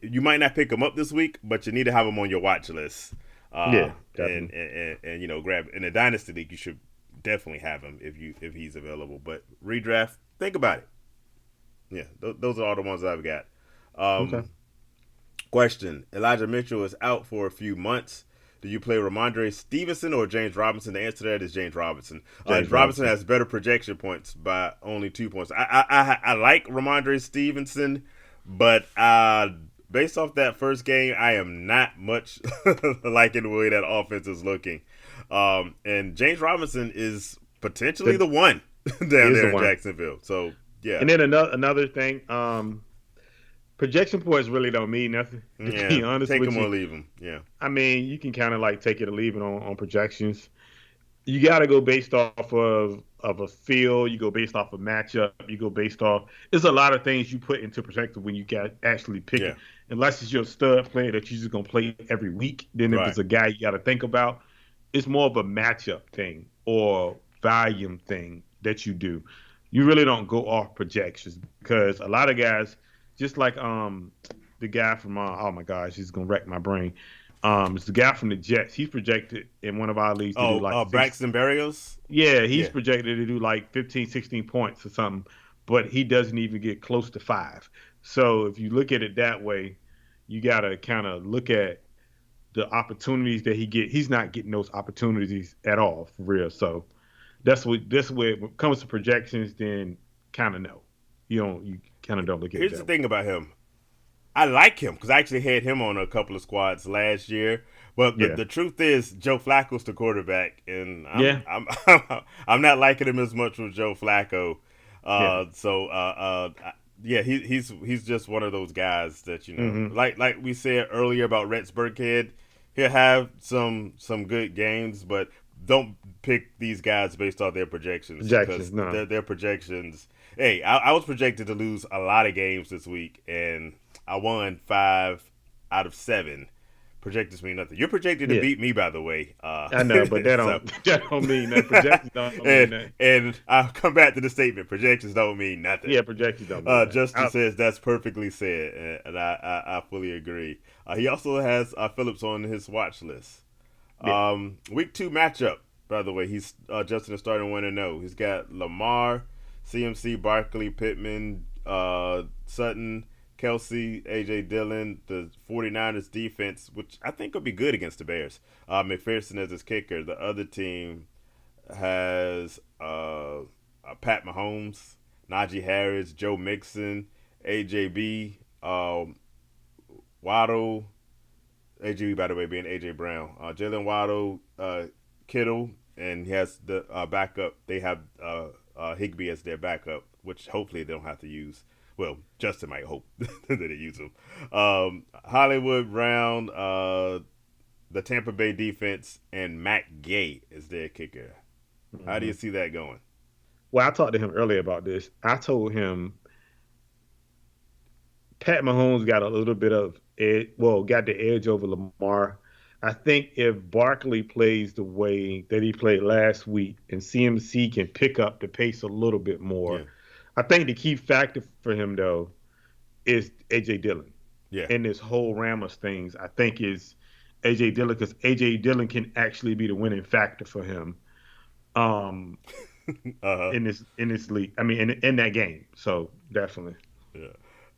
S2: you might not pick him up this week, but you need to have him on your watch list.
S1: Yeah.
S2: And,
S1: Definitely.
S2: and grab in a dynasty league, you should definitely have him if he's available. But redraft, think about it. Yeah, those are all the ones I've got.
S1: Okay.
S2: Um, Question: Elijah Mitchell is out for a few months. Do you play Ramondre Stevenson or James Robinson? The answer to that is James Robinson.
S1: James
S2: Robinson
S1: Robinson.
S2: has better projection points by only 2 points. I like Ramondre Stevenson, but based off that first game, I am not much liking the way that offense is looking. And James Robinson is potentially
S1: The,
S2: the one down
S1: is the
S2: there in
S1: one.
S2: Jacksonville. So yeah,
S1: And then another thing, projection points really don't mean nothing. To
S2: yeah,
S1: be honest
S2: take
S1: with
S2: him
S1: you,
S2: or leave him. Yeah,
S1: I mean, you can kind of like take it or leave it on projections. You got to go based off of a feel. You go based off a matchup. You go based off. There's a lot of things you put into perspective when you got actually
S2: yeah,
S1: picking. Unless it's your stud player that you're just gonna play every week, then if
S2: right.
S1: it's a guy you got to think about, it's more of a matchup thing or volume thing that you do. You really don't go off projections because a lot of guys, just like the guy from oh my gosh, he's gonna wreck my brain. It's the guy from the Jets. He's projected in one of our leagues to do
S2: Oh,
S1: like six.
S2: Braxton Berrios.
S1: Yeah, he's
S2: Yeah,
S1: projected to do like 15, 16 points or something, but he doesn't even get close to five. So if you look at it that way, you got to kind of look at the opportunities that he get. He's not getting those opportunities at all for real. So that's where when it comes to projections, then kind of no, you kind of don't look at it
S2: here's the
S1: that way.
S2: thing about him. I like him because I actually had him on a couple of squads last year. But the,
S1: Yeah,
S2: the truth is, Joe Flacco's the quarterback, and I'm
S1: yeah,
S2: I'm I'm not liking him as much with Joe Flacco.
S1: yeah.
S2: Yeah, he's just one of those guys that
S1: Hmm.
S2: like we said earlier about Rex Burkhead. He'll have some good games, but don't pick these guys based off their projections
S1: Projections,
S2: because
S1: no.
S2: their projections. Hey, I was projected to lose a lot of games this week, and I won 5 out of 7. Projections mean nothing. You're projected to
S1: Yeah,
S2: beat me, by the way.
S1: I know, but that
S2: So,
S1: don't that don't mean that. Projections don't mean
S2: and
S1: that.
S2: I'll come back to the statement. Projections don't mean nothing.
S1: Yeah, projections don't mean that.
S2: Justin says that's perfectly said, and I fully agree. He also has Phillips on his watch list.
S1: Yeah.
S2: Week 2 matchup, by the way. He's Justin is starting 1-0. He's got Lamar, CMC, Barkley, Pittman, Sutton, Kelsey, AJ Dillon, the 49ers defense, which I think will be good against the Bears. McPherson as his kicker. The other team has Pat Mahomes, Najee Harris, Joe Mixon, AJB, Waddle, AJ by the way being AJ Brown, Jalen Waddle, Kittle, and he has the backup. They have Higby as their backup, which hopefully they don't have to use. Well, Justin might hope that they use him. Hollywood Brown, the Tampa Bay defense, and Matt Gay is their kicker. How do you
S1: Hmm.
S2: see that going?
S1: Well, I talked to him earlier about this. I told him Pat Mahomes got a little bit of edge, well, got the edge over Lamar. I think if Barkley plays the way that he played last week and CMC can pick up the pace a little bit
S2: Yeah,
S1: more, I think the key factor for him though is AJ Dillon.
S2: yeah.
S1: In this whole Ramos things, I think is AJ Dillon because AJ Dillon can actually be the winning factor for him. Um,
S2: Uh-huh.
S1: in this league. I mean, in that game. So definitely.
S2: Yeah.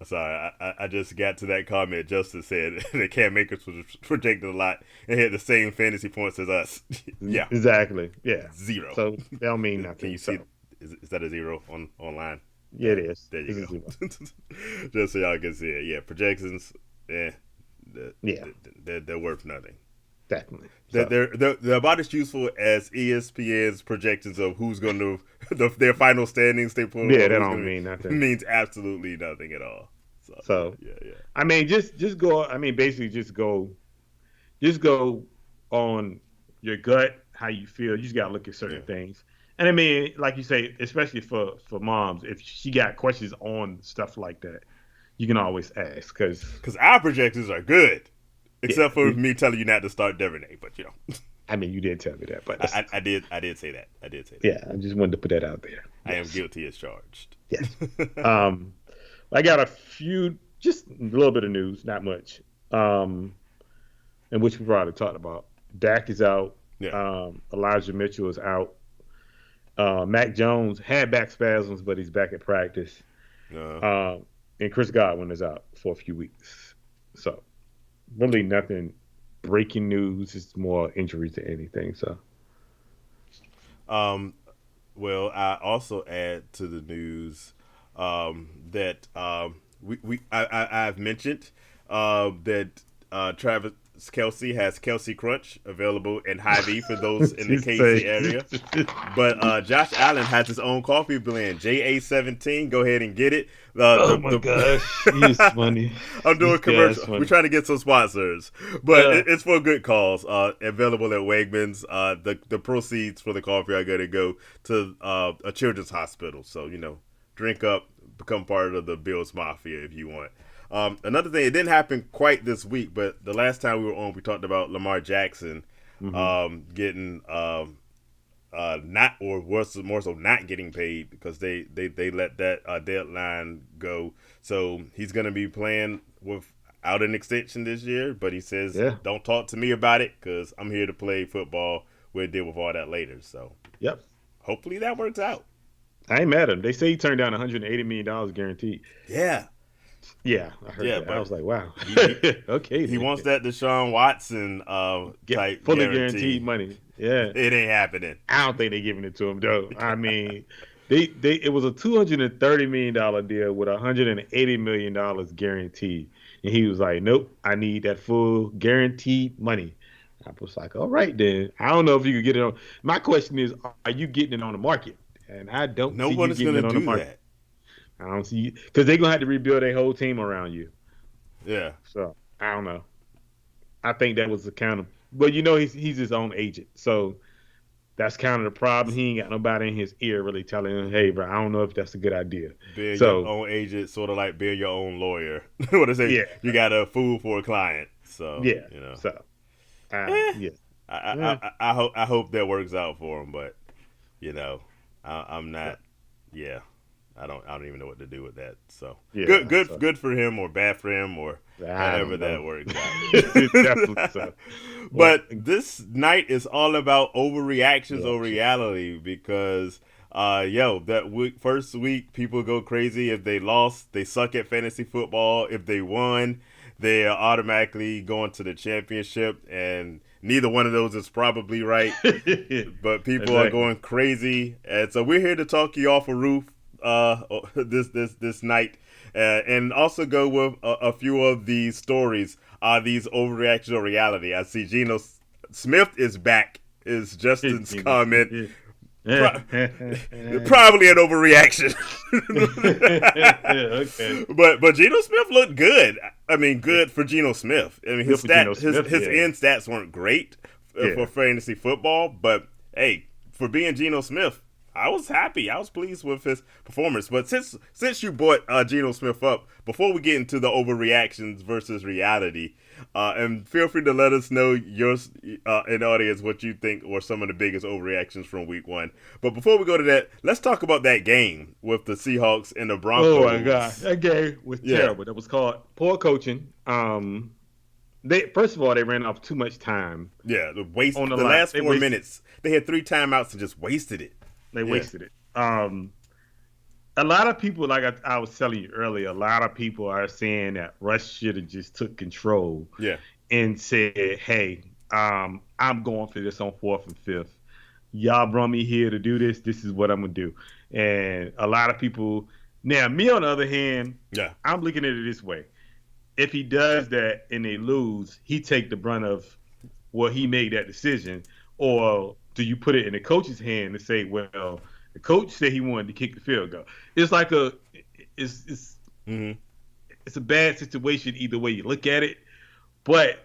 S2: Sorry, I just got to that comment. Justice said that Cam Akers was projected a lot and had the same fantasy points as us. Yeah,
S1: Exactly. Yeah.
S2: zero.
S1: So that don't mean
S2: Can you
S1: nothing.
S2: see?
S1: So
S2: Is that a zero on online?
S1: yeah, it is.
S2: There
S1: This
S2: you
S1: is zero.
S2: go. Just so y'all can see it. Yeah, projections. Yeah,
S1: Yeah,
S2: they're worth nothing.
S1: definitely.
S2: They're,
S1: So
S2: they're about as useful as ESPN's projections of who's going to their final standings they put
S1: yeah,
S2: on
S1: that
S2: who's
S1: don't
S2: going
S1: mean
S2: to
S1: nothing.
S2: means absolutely nothing at all. So
S1: So
S2: yeah.
S1: I mean, just go. I mean, basically, just go on your gut, how you feel. You just gotta look at
S2: Yeah.
S1: certain things. And I mean, like you say, especially for moms, if she got questions on stuff like that, you can always ask. Because
S2: Because our projections are good,
S1: yeah,
S2: except for me telling you not to start Devonay. But you know,
S1: I mean, you did tell me that, but that's,
S2: I did say that. I did say that.
S1: yeah, I just wanted to put that out there.
S2: I am
S1: Yes,
S2: guilty as charged.
S1: yes. Um, I got a few, just a little bit of news, not much. Um, in which we probably talked about. Dak is out.
S2: Yeah.
S1: Elijah Mitchell is out. Mac Jones had back spasms, but he's back at practice.
S2: Uh,
S1: Um, and Chris Godwin is out for a few weeks. So really nothing breaking news. It's more injuries than anything. So
S2: um, well, I also add to the news that I've mentioned that Travis Kelsey has Kelsey Crunch available in Hy-Vee for those in the
S1: just
S2: KC
S1: say,
S2: area. But Josh Allen has his own coffee blend, JA17. Go ahead and get it.
S1: oh my gosh, he's funny.
S2: I'm doing
S1: This guy's
S2: commercial. We're
S1: funny.
S2: trying to get some sponsors, but
S1: Uh,
S2: it's for good cause. Available at Wegmans. The proceeds for the coffee are going to go to a children's hospital. So you know, drink up, become part of the Bills Mafia if you want. Another thing, it didn't happen quite this week, but the last time we were on, we talked about Lamar Jackson
S1: mhm.
S2: getting not or worse more so not getting paid because they let that deadline go. So he's gonna be playing without an extension this year, but he says
S1: Yeah.
S2: don't talk to me about it because I'm here to play football. We'll deal with all that later. So
S1: Yep.
S2: hopefully that works out.
S1: I ain't mad at him. They say he turned down $180 million guaranteed.
S2: Yeah,
S1: Yeah, I heard
S2: yeah,
S1: that. I
S2: but
S1: was like, wow.
S2: he
S1: Okay,
S2: he
S1: then.
S2: wants that Deshaun Watson
S1: Get
S2: type
S1: fully guaranteed
S2: guarantee.
S1: money. Yeah.
S2: It ain't happening.
S1: I don't think they're giving it to him though. I mean, they it was a $230 million deal with $180 million guaranteed, and he was like, "Nope, I need that full guaranteed money." I was like, "All right then." I don't know if you could get it on. My question is, are you getting it on the market? And I don't
S2: No
S1: see
S2: one
S1: you
S2: is
S1: getting
S2: gonna
S1: it on the
S2: do
S1: market.
S2: that.
S1: I don't see because they're gonna have to rebuild a whole team around you.
S2: Yeah.
S1: So I don't know. I think that was the kind of, but you know, he's his own agent, so that's kind of the problem. He ain't got nobody in his ear really telling him, "Hey, bro, I don't know if that's a good idea."
S2: Being your
S1: So
S2: own agent, sort of like being your own lawyer. What I say,
S1: yeah,
S2: you got a fool for a client. So
S1: yeah.
S2: you know,
S1: So
S2: eh,
S1: yeah,
S2: I,
S1: yeah,
S2: I hope that works out for him. But you know, I'm
S1: so,
S2: not. Yeah, I don't even know what to do with that. So
S1: yeah. So
S2: good for him, or bad for him, or
S1: I
S2: however
S1: don't
S2: that
S1: know.
S2: works
S1: Definitely
S2: out.
S1: so. Well,
S2: But this night is all about overreactions or
S1: reactions.
S2: reality because that first week people go crazy if they lost, they suck at fantasy football. If they won, they are automatically going to the championship, and neither one of those is probably right. But people are
S1: Exactly.
S2: going crazy, and so we're here to talk you off a roof this night, and also go with a few of these stories. These overreactions or reality. I see Geno Smith is back. Is Justin's
S1: You know,
S2: comment
S1: yeah.
S2: Pro- probably an overreaction?
S1: Okay.
S2: But Geno Smith looked good. I mean, good for Geno Smith. I mean,
S1: Good for Geno Smith.
S2: his
S1: Yeah,
S2: end stats weren't great for
S1: yeah.
S2: fantasy football, but hey, for being Geno Smith, I was happy. I was pleased with his performance. But since you brought Geno Smith up, before we get into the overreactions versus reality, and feel free to let us know yours in the audience what you think were some of the biggest overreactions from Week 1. But before we go to that, let's talk about that game with the Seahawks and the
S1: Oh my God,
S2: Broncos.
S1: that game was
S2: Yeah,
S1: terrible. That was called poor coaching. They first of all they ran off too much time
S2: yeah. The waste
S1: on the
S2: the
S1: line.
S2: last 4 minutes. They had 3 timeouts and just wasted it.
S1: They
S2: Yeah.
S1: wasted it. A lot of people, like I was telling you earlier, a lot of people are saying that Russ should have just took control
S2: Yeah.
S1: and said, "Hey, I'm going for this on fourth and fifth. Y'all brought me here to do this. This is what I'm gonna do." And a lot of people. Now, me on the other hand,
S2: Yeah.
S1: I'm looking at it this way: if he does that and they lose, he take the brunt of well, he made that decision, or do you put it in the coach's hand and say, well, the coach said he wanted to kick the field goal? It's like it's it's
S2: Mm-hmm.
S1: it's a bad situation either way you look at it, but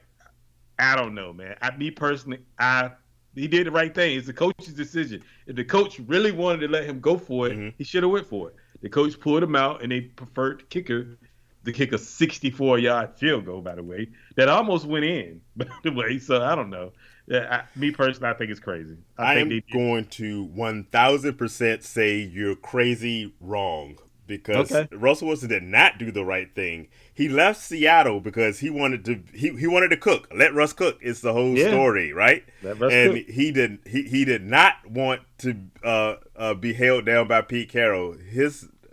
S1: I don't know, man. Me personally, I he did the right thing. It's the coach's decision. If the coach really wanted to let him go for it,
S2: Mm-hmm.
S1: he should have went for it. The coach pulled him out, and they preferred the kicker to kick a 64-yard field goal. By the way, that almost went in. By the way, so I don't know. Yeah, me personally, I think it's crazy. I
S2: I
S1: think
S2: am
S1: they did.
S2: going to 1000% say you're crazy wrong because
S1: Okay.
S2: Russell Wilson did not do the right thing. He left Seattle because he wanted to cook. Let Russ cook. It's the whole
S1: Yeah,
S2: story, right?
S1: that Russ
S2: And
S1: Cook.
S2: he did not want to be held down by Pete Carroll.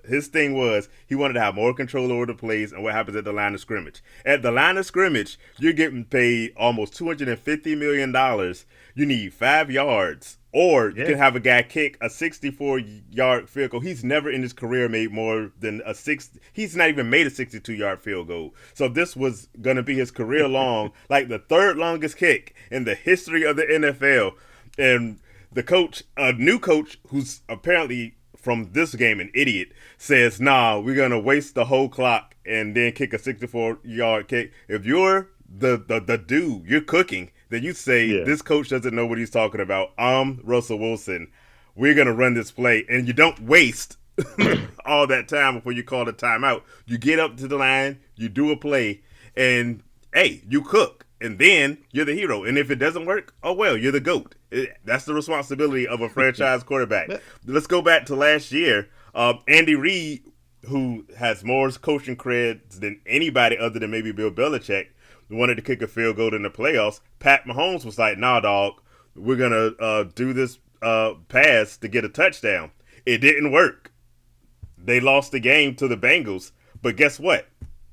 S2: His thing was he wanted to have more control over the plays and what happens at the line of scrimmage. At the line of scrimmage, you're getting paid almost $250 million. You need 5 yards, or you
S1: Yeah.
S2: can have a guy kick a 64-yard field goal. He's never in his career made more than a six. He's not even made a 62-yard field goal. So this was gonna be his career long, like the third longest kick in the history of the NFL. And the coach, a new coach who's apparently from this game an idiot, says, "Nah, we're gonna waste the whole clock and then kick a 64-yard kick." If you're the dude, you're cooking, then you say
S1: Yeah.
S2: this coach doesn't know what he's talking about. I'm Russell Wilson. We're gonna run this play, and you don't waste all that time before you call the timeout. You get up to the line, you do a play, and hey, you cook, and then you're the hero. And if it doesn't work, oh well, you're the GOAT. That's the responsibility of a franchise quarterback. Let's go back to last year. Andy Reid, who has more coaching creds than anybody other than maybe Bill Belichick, wanted to kick a field goal in the playoffs. Pat Mahomes was like, "Nah, dog, we're gonna do this pass to get a touchdown." It didn't work. They lost the game to the Bengals. But guess what?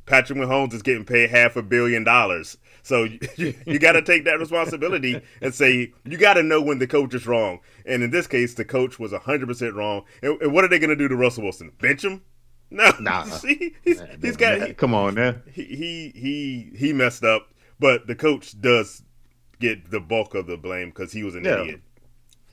S2: Patrick Mahomes is getting paid $500 million. So you got to take that responsibility and say, you got to know when the coach is wrong. And in this case, the coach was 100% wrong. And what are they going to do to Russell Wilson? Bench him? No.
S1: Nah.
S2: See, he's got,
S1: Come on now.
S2: he messed up. But the coach does get the bulk of the blame because he was an
S1: Yeah.
S2: idiot.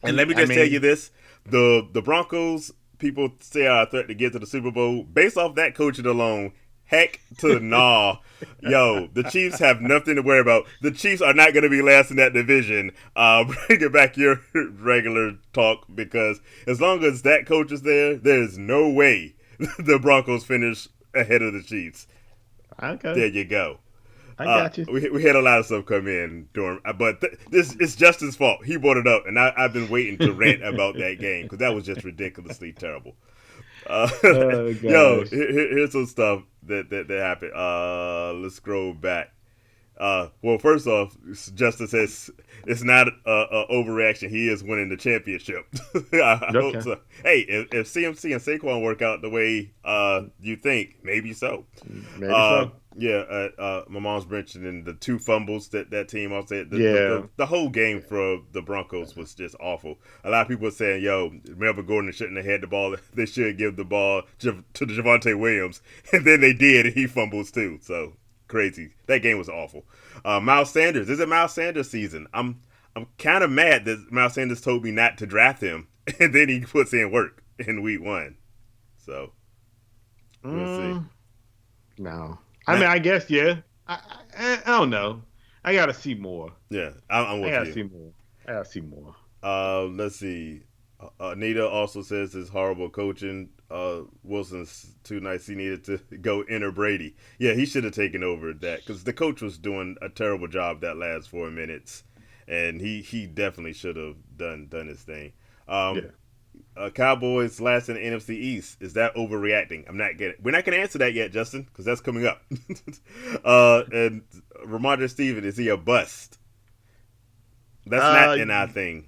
S2: And let me
S1: I
S2: just tell you
S1: mean,
S2: this: the Broncos people say are a threat to get to the Super Bowl based off that coaching alone. Heck to nah, yo, the Chiefs have nothing to worry about. The Chiefs are not going to be last in that division. Bring it back your regular talk because as long as that coach is there, there's no way the Broncos finish ahead of the Chiefs.
S1: okay.
S2: There you go.
S1: I got you.
S2: We had a lot of stuff come in during, but this is Justin's fault. He brought it up, and I've been waiting to rant about that game because that was just ridiculously terrible. Uh,
S1: Oh
S2: yo,
S1: gosh.
S2: here's some stuff that happened. Let's scroll back. Well, first off, Justin says it's not a overreaction. He is winning the championship. I hope
S1: Okay.
S2: so. Hey, if CMC and Saquon work out the way you think, maybe so.
S1: Maybe so.
S2: Yeah, my mom's mentioning the two fumbles that team also said.
S1: Yeah.
S2: The whole game for the Broncos was just awful. A lot of people are saying, "Yo, Melvin Gordon shouldn't have had the ball. They should give the ball to Javonte Williams," and then they did, and he fumbles too. So crazy. That game was awful. Miles Sanders. Is it Miles Sanders season? I'm kind of mad that Miles Sanders told me not to draft him, and then he puts in work in week 1. So we'll see.
S1: No. I mean, I guess yeah. I don't know. I gotta see more.
S2: Yeah, I'm
S1: I
S2: with
S1: gotta
S2: you.
S1: see more. I gotta see more.
S2: Let's see. Anita also says his horrible coaching. Wilson's too nice. He needed to go enter Brady. Yeah, he should have taken over that because the coach was doing a terrible job that last 4 minutes, and he definitely should have done his thing. Um,
S1: Yeah.
S2: Cowboys last in the NFC East. Is that overreacting? I'm not getting. We're not going to answer that yet, Justin, because that's coming up. And Ramondre Steven, is he a bust? That's not
S1: Uh,
S2: in our thing.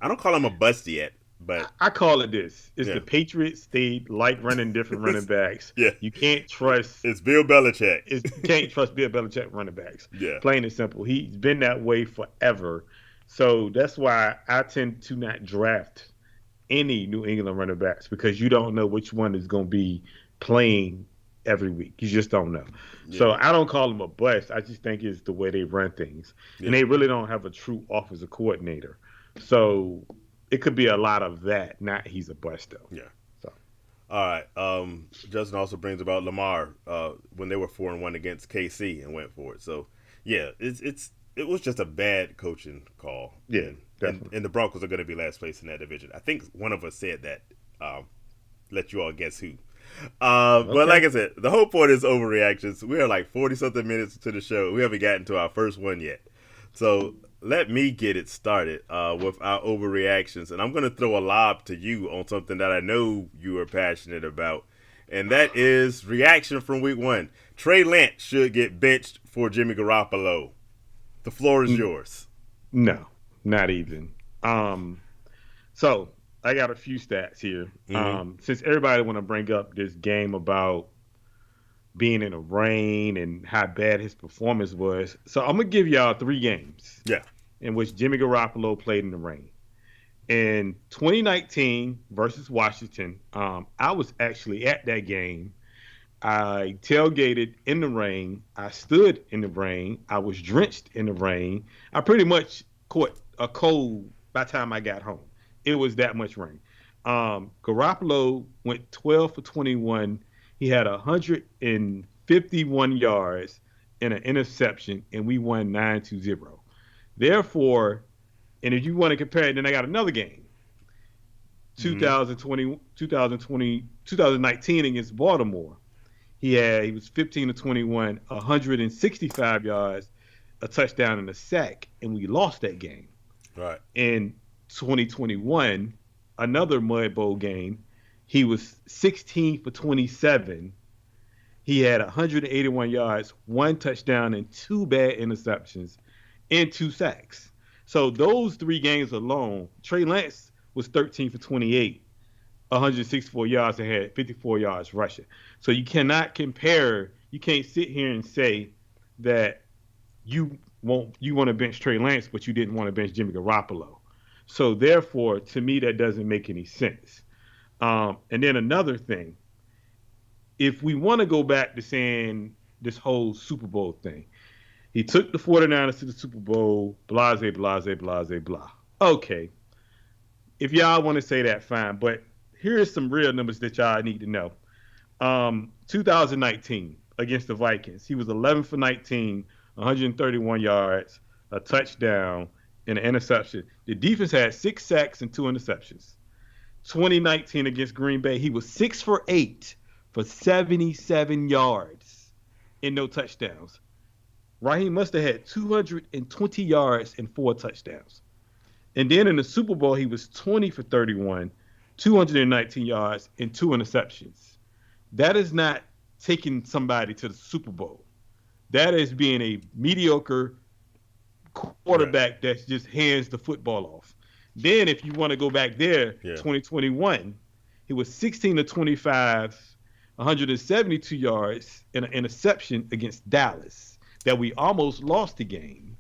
S2: I don't call him a bust yet, but
S1: I call it this. It's
S2: yeah,
S1: the Patriots. They like running different running backs.
S2: yeah.
S1: You can't trust.
S2: It's Bill Belichick.
S1: You can't trust Bill Belichick running backs.
S2: Yeah,
S1: Plain and simple. He's been that way forever. So that's why I tend to not draft any New England running backs because you don't know which one is going to be playing every week. You just don't know.
S2: yeah,
S1: So I don't call them a bust. I just think it's the way they run things, and
S2: yeah,
S1: they really don't have a true offensive coordinator. So it could be a lot of that. Not he's a bust though.
S2: yeah.
S1: So
S2: All right. Justin also brings about Lamar when they were 4-1 against KC and went for it. So yeah, it was just a bad coaching call,
S1: yeah,
S2: and
S1: definitely.
S2: the Broncos are going to be last place in that division. I think one of us said that. Let you all guess who. But
S1: Okay.
S2: like I said, the whole point is overreactions. We are like 40 something minutes to the show. We haven't gotten to our first one yet. So let me get it started with our overreactions. And I'm going to throw a lob to you on something that I know you are passionate about. And that is reaction from week one. Trey Lance should get benched for Jimmy Garoppolo. The floor is
S1: N-
S2: yours.
S1: no, not even. Um, so I got a few stats here.
S2: Mm-hmm.
S1: Since everybody want to bring up this game about being in the rain and how bad his performance was, so I'm gonna give y'all three games
S2: Yeah.
S1: in which Jimmy Garoppolo played in the rain. In 2019 versus Washington, I was actually at that game. I tailgated in the rain. I stood in the rain. I was drenched in the rain. I pretty much caught a cold by the time I got home. It was that much rain. Garoppolo went 12 for 21. He had 151 yards and an interception, and we won 9-0. Therefore, and if you want to compare it, then I got another game,
S2: Mm-hmm.
S1: 2020, 2020, 2019 against Baltimore. He was 15 to 21, 165 yards, a touchdown and a sack, and we lost that game.
S2: Right.
S1: In 2021, another Mud Bowl game, he was 16 for 27. He had 181 yards, one touchdown, and two bad interceptions, and two sacks. So those three games alone, Trey Lance was 13 for 28, 164 yards and had 54 yards rushing. So you cannot compare. You can't sit here and say that you want to bench Trey Lance, but you didn't want to bench Jimmy Garoppolo. So therefore, to me, that doesn't make any sense. And then another thing, if we want to go back to saying this whole Super Bowl thing, he took the 49ers to the Super Bowl, blase, blase, blase, blah. Okay, if y'all want to say that, fine. But here's some real numbers that y'all need to know. 2019 against the Vikings, he was 11 for 19, 131 yards, a touchdown, and an interception. The defense had six sacks and two interceptions. 2019 against Green Bay, he was 6 for 8 for 77 yards and no touchdowns. Raheem must have had 220 yards and four touchdowns. And then in the Super Bowl, he was 20 for 31, 219 yards, and two interceptions. That is not taking somebody to the Super Bowl. That is being a mediocre
S2: Right.
S1: quarterback that just hands the football off. Then, if you want to go back there,
S2: Yeah.
S1: 2021, he was 16 to 25, 172 yards, and an interception against Dallas that we almost lost the game.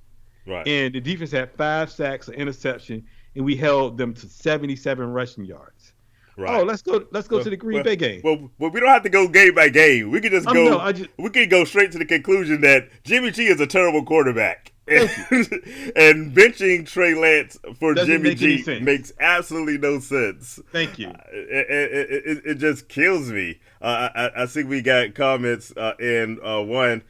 S2: Right.
S1: And the defense had five sacks, an interception, and we held them to 77 rushing yards. Oh,
S2: Right.
S1: let's go
S2: Well,
S1: to the Green
S2: well,
S1: Bay game.
S2: we don't have to go game by game. We can just
S1: No,
S2: go.
S1: I just
S2: We can go straight to the conclusion that Jimmy G is a terrible quarterback, and,
S1: thank you.
S2: and benching Trey Lance for
S1: Doesn't
S2: Jimmy
S1: make any
S2: G
S1: sense.
S2: makes absolutely no sense.
S1: Thank you.
S2: It just kills me. I see we got comments in one.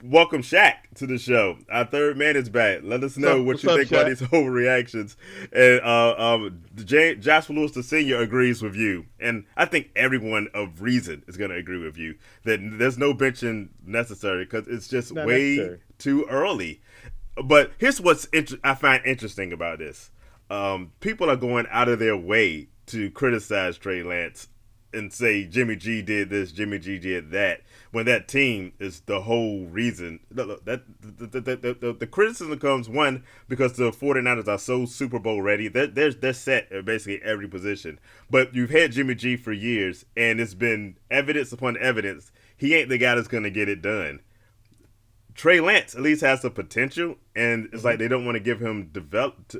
S2: welcome Shaq to the show. Our third man is back. Let us know what
S1: What's
S2: you
S1: up,
S2: think about
S1: Shaq?
S2: these overreactions. And Jasper Lewis the Senior agrees with you, and I think everyone of reason is going to agree with you that there's no benching necessary because it's just
S1: Not
S2: way
S1: necessary.
S2: too early. But here's what's I find interesting about this: people are going out of their way to criticize Trey Lance and say Jimmy G did this, Jimmy G did that, when that team is the whole reason. The criticism comes, one, because the 49ers are so Super Bowl ready. They're set at basically every position. But you've had Jimmy G for years, and it's been evidence upon evidence. He ain't the guy that's going to get it done. Trey Lance at least has the potential, and it's
S1: Hmm.
S2: like they don't want to give him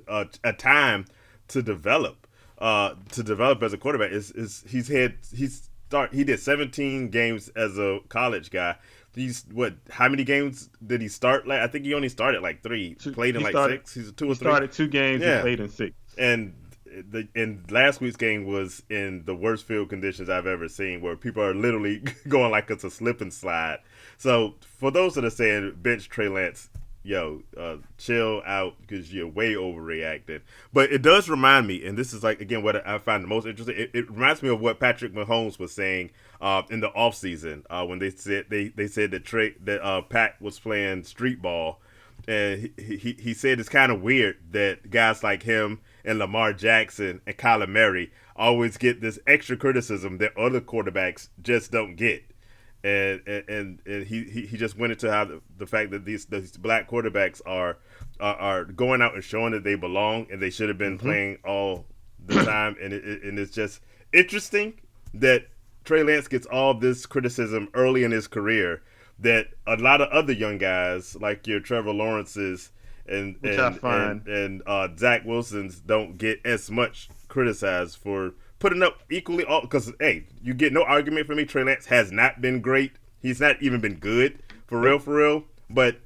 S2: a time to develop, as a quarterback. He did 17 games as a college guy. He's what? How many games did he start? Like I think he only started like three. Played in
S1: He
S2: like
S1: started.
S2: six. He's a two
S1: He
S2: or three.
S1: started 2 games. He
S2: Yeah,
S1: played in six.
S2: and last week's game was in the worst field conditions I've ever seen, where people are literally going like it's a slip and slide. So for those that are saying bench Trey Lance, chill out because you're way overreacting. But it does remind me, and this is like again what I find the most interesting. It reminds me of what Patrick Mahomes was saying in the offseason when they said that Pat was playing street ball, and he said it's kind of weird that guys like him and Lamar Jackson and Kyler Murray always get this extra criticism that other quarterbacks just don't get. And he just went into how the fact that these black quarterbacks are going out and showing that they belong and they should have been
S1: Hmm.
S2: playing all the time, and it's just interesting that Trey Lance gets all this criticism early in his career that a lot of other young guys like your Trevor Lawrences
S1: Which I find.
S2: and Zach Wilson's don't get as much criticized for putting up equally all because hey, you get no argument from me. Trey Lance has not been great. He's not even been good
S1: Nope.
S2: for real. But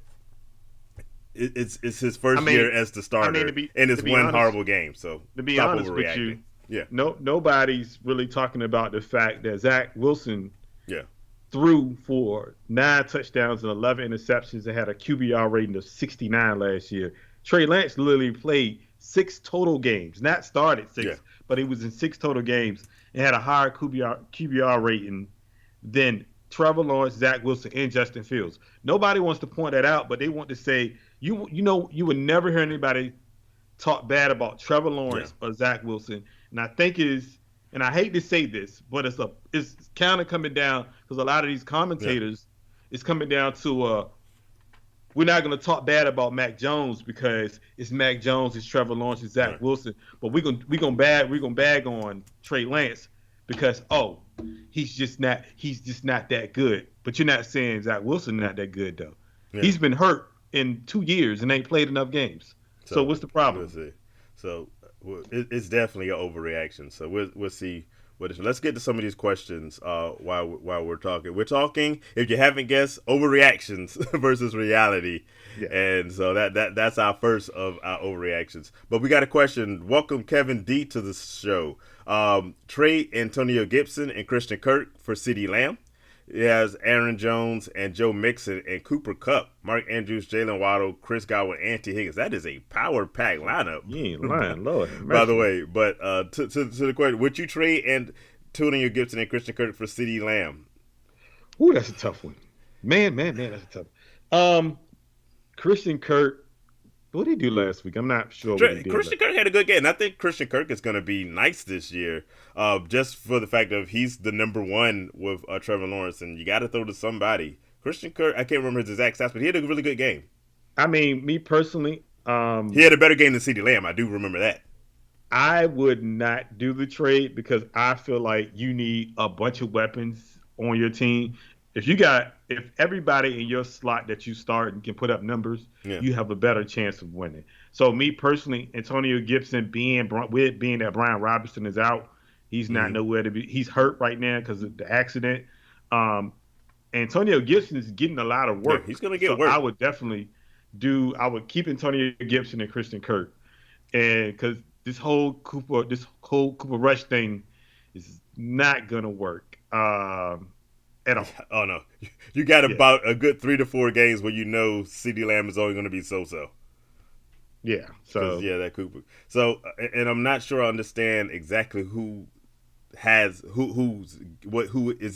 S2: it's his
S1: I
S2: first year
S1: mean,
S2: as the
S1: I mean
S2: starter, and
S1: to
S2: it's
S1: be
S2: one
S1: honest,
S2: horrible game. So
S1: to be
S2: stop
S1: honest with
S2: overreacting.
S1: you,
S2: Yeah,
S1: nobody's really talking about the fact that Zach Wilson
S2: yeah,
S1: threw for 9 touchdowns and 11 interceptions and had a QBR rating of 69 last year. Trey Lance literally played 6 total games, not started
S2: yeah.
S1: six, but he was in 6 total games and had a higher QBR rating than Trevor Lawrence, Zach Wilson, and Justin Fields. Nobody wants to point that out, but they want to say you would never hear anybody talk bad about Trevor
S2: Yeah.
S1: Lawrence or Zach Wilson. And I think is, and I hate to say this, but it's kind of coming down because a lot of these
S2: Yeah.
S1: commentators, it's coming down to we're not going to talk bad about Mac Jones because it's Mac Jones, it's Trevor Lawrence, it's Zach
S2: Right.
S1: Wilson, but we're gonna bag on Trey Lance because he's just not that good. But you're not saying Zach Wilson not that good though.
S2: Yeah.
S1: He's been hurt in 2 years and ain't played enough games. So
S2: So
S1: what's the
S2: we'll
S1: problem?
S2: see. So it's definitely an overreaction. So we'll see what is. Let's get to some of these questions. While we're talking, If you haven't guessed, overreactions versus reality,
S1: Yeah.
S2: and so that's our first of our overreactions. But we got a question. Welcome Kevin D to the show. Trey Antonio Gibson and Christian Kirk for CeeDee Lamb. It has Aaron Jones and Joe Mixon and Cooper Cup, Mark Andrews, Jalen Waddle, Chris Godwin, and T. Higgins. That is a power pack lineup.
S1: You ain't lying, Lord have
S2: By the
S1: mercy.
S2: way, but to the question, would you trade and Antonio Gibson and Christian Kirk for CeeDee Lamb?
S1: Ooh, that's a tough one. Man, that's a tough one. Christian Kirk, what did he do last week? I'm not sure what he did.
S2: Christian Kirk had a good game. I think Christian Kirk is going to be nice this year, just for the fact of he's the number one with Trevor Lawrence, and you got to throw to somebody. Christian Kirk, I can't remember his exact stats, but he had a really good game.
S1: I mean, me personally,
S2: He had a better game than CeeDee Lamb. I do remember that.
S1: I would not do the trade because I feel like you need a bunch of weapons on your team. If everybody in your slot that you start and can put up numbers,
S2: Yeah.
S1: you have a better chance of winning. So me personally, Antonio Gibson being that Brian Robinson is out, he's not
S2: Mm-hmm.
S1: nowhere to be. He's hurt right now because of the accident. Um, Antonio Gibson is getting a lot of
S2: Yeah,
S1: work,
S2: he's going to get
S1: so
S2: work.
S1: I would keep Antonio Gibson and Christian Kirk, and because this whole Cooper Rush thing is not gonna work. at all.
S2: Oh no, you got
S1: Yeah,
S2: about a good 3 to 4 games where you know CeeDee Lamb is only going to be so-so.
S1: yeah.
S2: Because
S1: So
S2: yeah, that Cooper. So and I'm not sure I understand exactly who is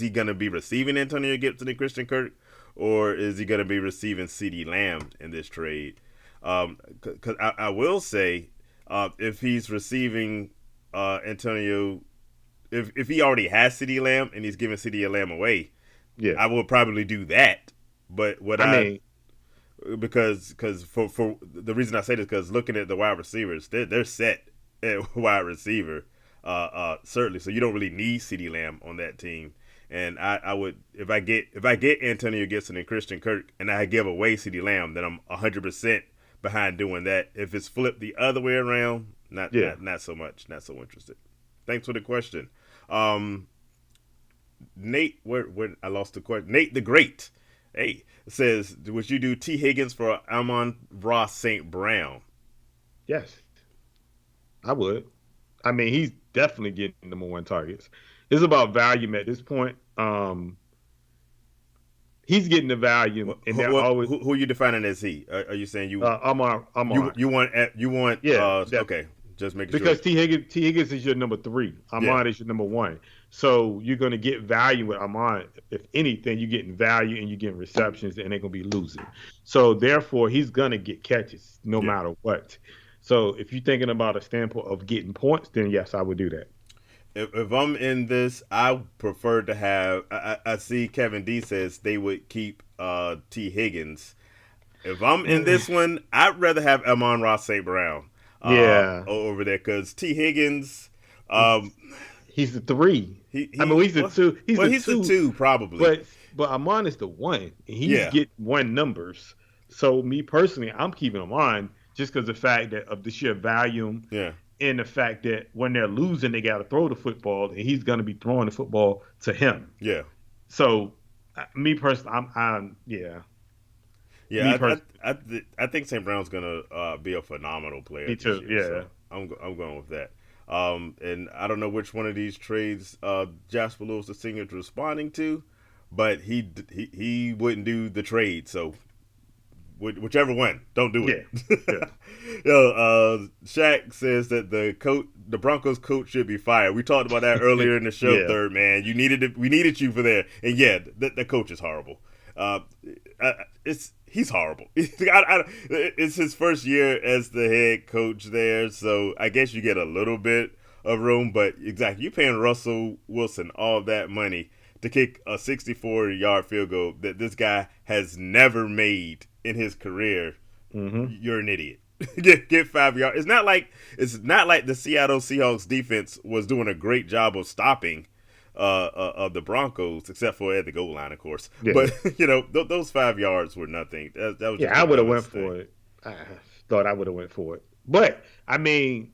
S2: he going to be receiving Antonio Gibson and Christian Kirk, or is he going to be receiving CeeDee Lamb in this trade? Because I will say, if he's receiving Antonio, if he already has CeeDee Lamb and he's giving CeeDee Lamb away,
S1: yeah,
S2: I will probably do that. But what
S1: I
S2: I
S1: mean,
S2: because for the reason I say this, because looking at the wide receivers, they're set at wide receiver, certainly. So you don't really need CeeDee Lamb on that team. And I would if I get Antonio Gibson and Christian Kirk and I give away CeeDee Lamb, then I'm 100% behind doing that. If it's flipped the other way around, not
S1: yeah,
S2: not not so much, not so interested. Thanks for the question. Um, Nate, where I lost the question. Nate the Great, hey, says, would you do T Higgins for Amon Ross St. Brown?
S1: yes, I would. I mean, he's definitely getting #1 targets. It's about volume at this point. He's getting the volume, and they're always.
S2: Who are you defining as he? Are you saying you
S1: I'm
S2: you
S1: on.
S2: you want you want
S1: Yeah,
S2: okay, just making sure.
S1: because T Higgins is your #3.
S2: Yeah,
S1: Ahmad is your #1. So you're going to get value with Ahmad. If anything, you're getting value and you're getting receptions, and they're going to be losing. So therefore, he's going to get catches no
S2: yeah.
S1: matter what. So if you're thinking about a standpoint of getting points, then yes, I would do that.
S2: If I'm in this, I prefer to have. I see Kevin D says they would keep T Higgins. If I'm in this one, I'd rather have Amon Ross St. Brown
S1: Yeah,
S2: over there because T Higgins,
S1: he's
S2: um,
S1: he's the 3. I mean,
S2: he
S1: he's the two. He's
S2: well
S1: the
S2: he's the
S1: two,
S2: two probably.
S1: but Amon is the 1, and he's
S2: Yeah,
S1: getting 1 numbers. So me personally, I'm keeping him on just because the fact that of the sheer volume
S2: yeah,
S1: and the fact that when they're losing, they got to throw the football, and he's going to be throwing the football to him.
S2: yeah,
S1: So me personally, I'm yeah, me
S2: yeah.
S1: personally,
S2: I think St. Brown's gonna be a phenomenal player
S1: me
S2: this
S1: too.
S2: year.
S1: Yeah,
S2: So I'm going with that. And I don't know which one of these trades Jasper Lewis the singer is responding to, but he wouldn't do the trade. So whichever one, don't do
S1: yeah,
S2: it.
S1: yeah,
S2: Shaq says that the Broncos coach should be fired. We talked about that earlier in the show.
S1: yeah.
S2: Third man, we needed you for there, and yeah, the coach is horrible. Uh, he's horrible. It's his first year as the head coach there, so I guess you get a little bit of room. But exactly, you're paying Russell Wilson all that money to kick a 64-yard field goal that this guy has never made in his career.
S1: Mm-hmm.
S2: You're an idiot. Get 5 yards. It's not like the Seattle Seahawks defense was doing a great job of stopping of the Broncos, except for at the goal line, of course.
S1: Yeah,
S2: But those 5 yards were nothing. That was just
S1: yeah.
S2: a
S1: I would have
S2: dumbass
S1: went
S2: thing.
S1: for it. I thought I would have went for it, but I mean,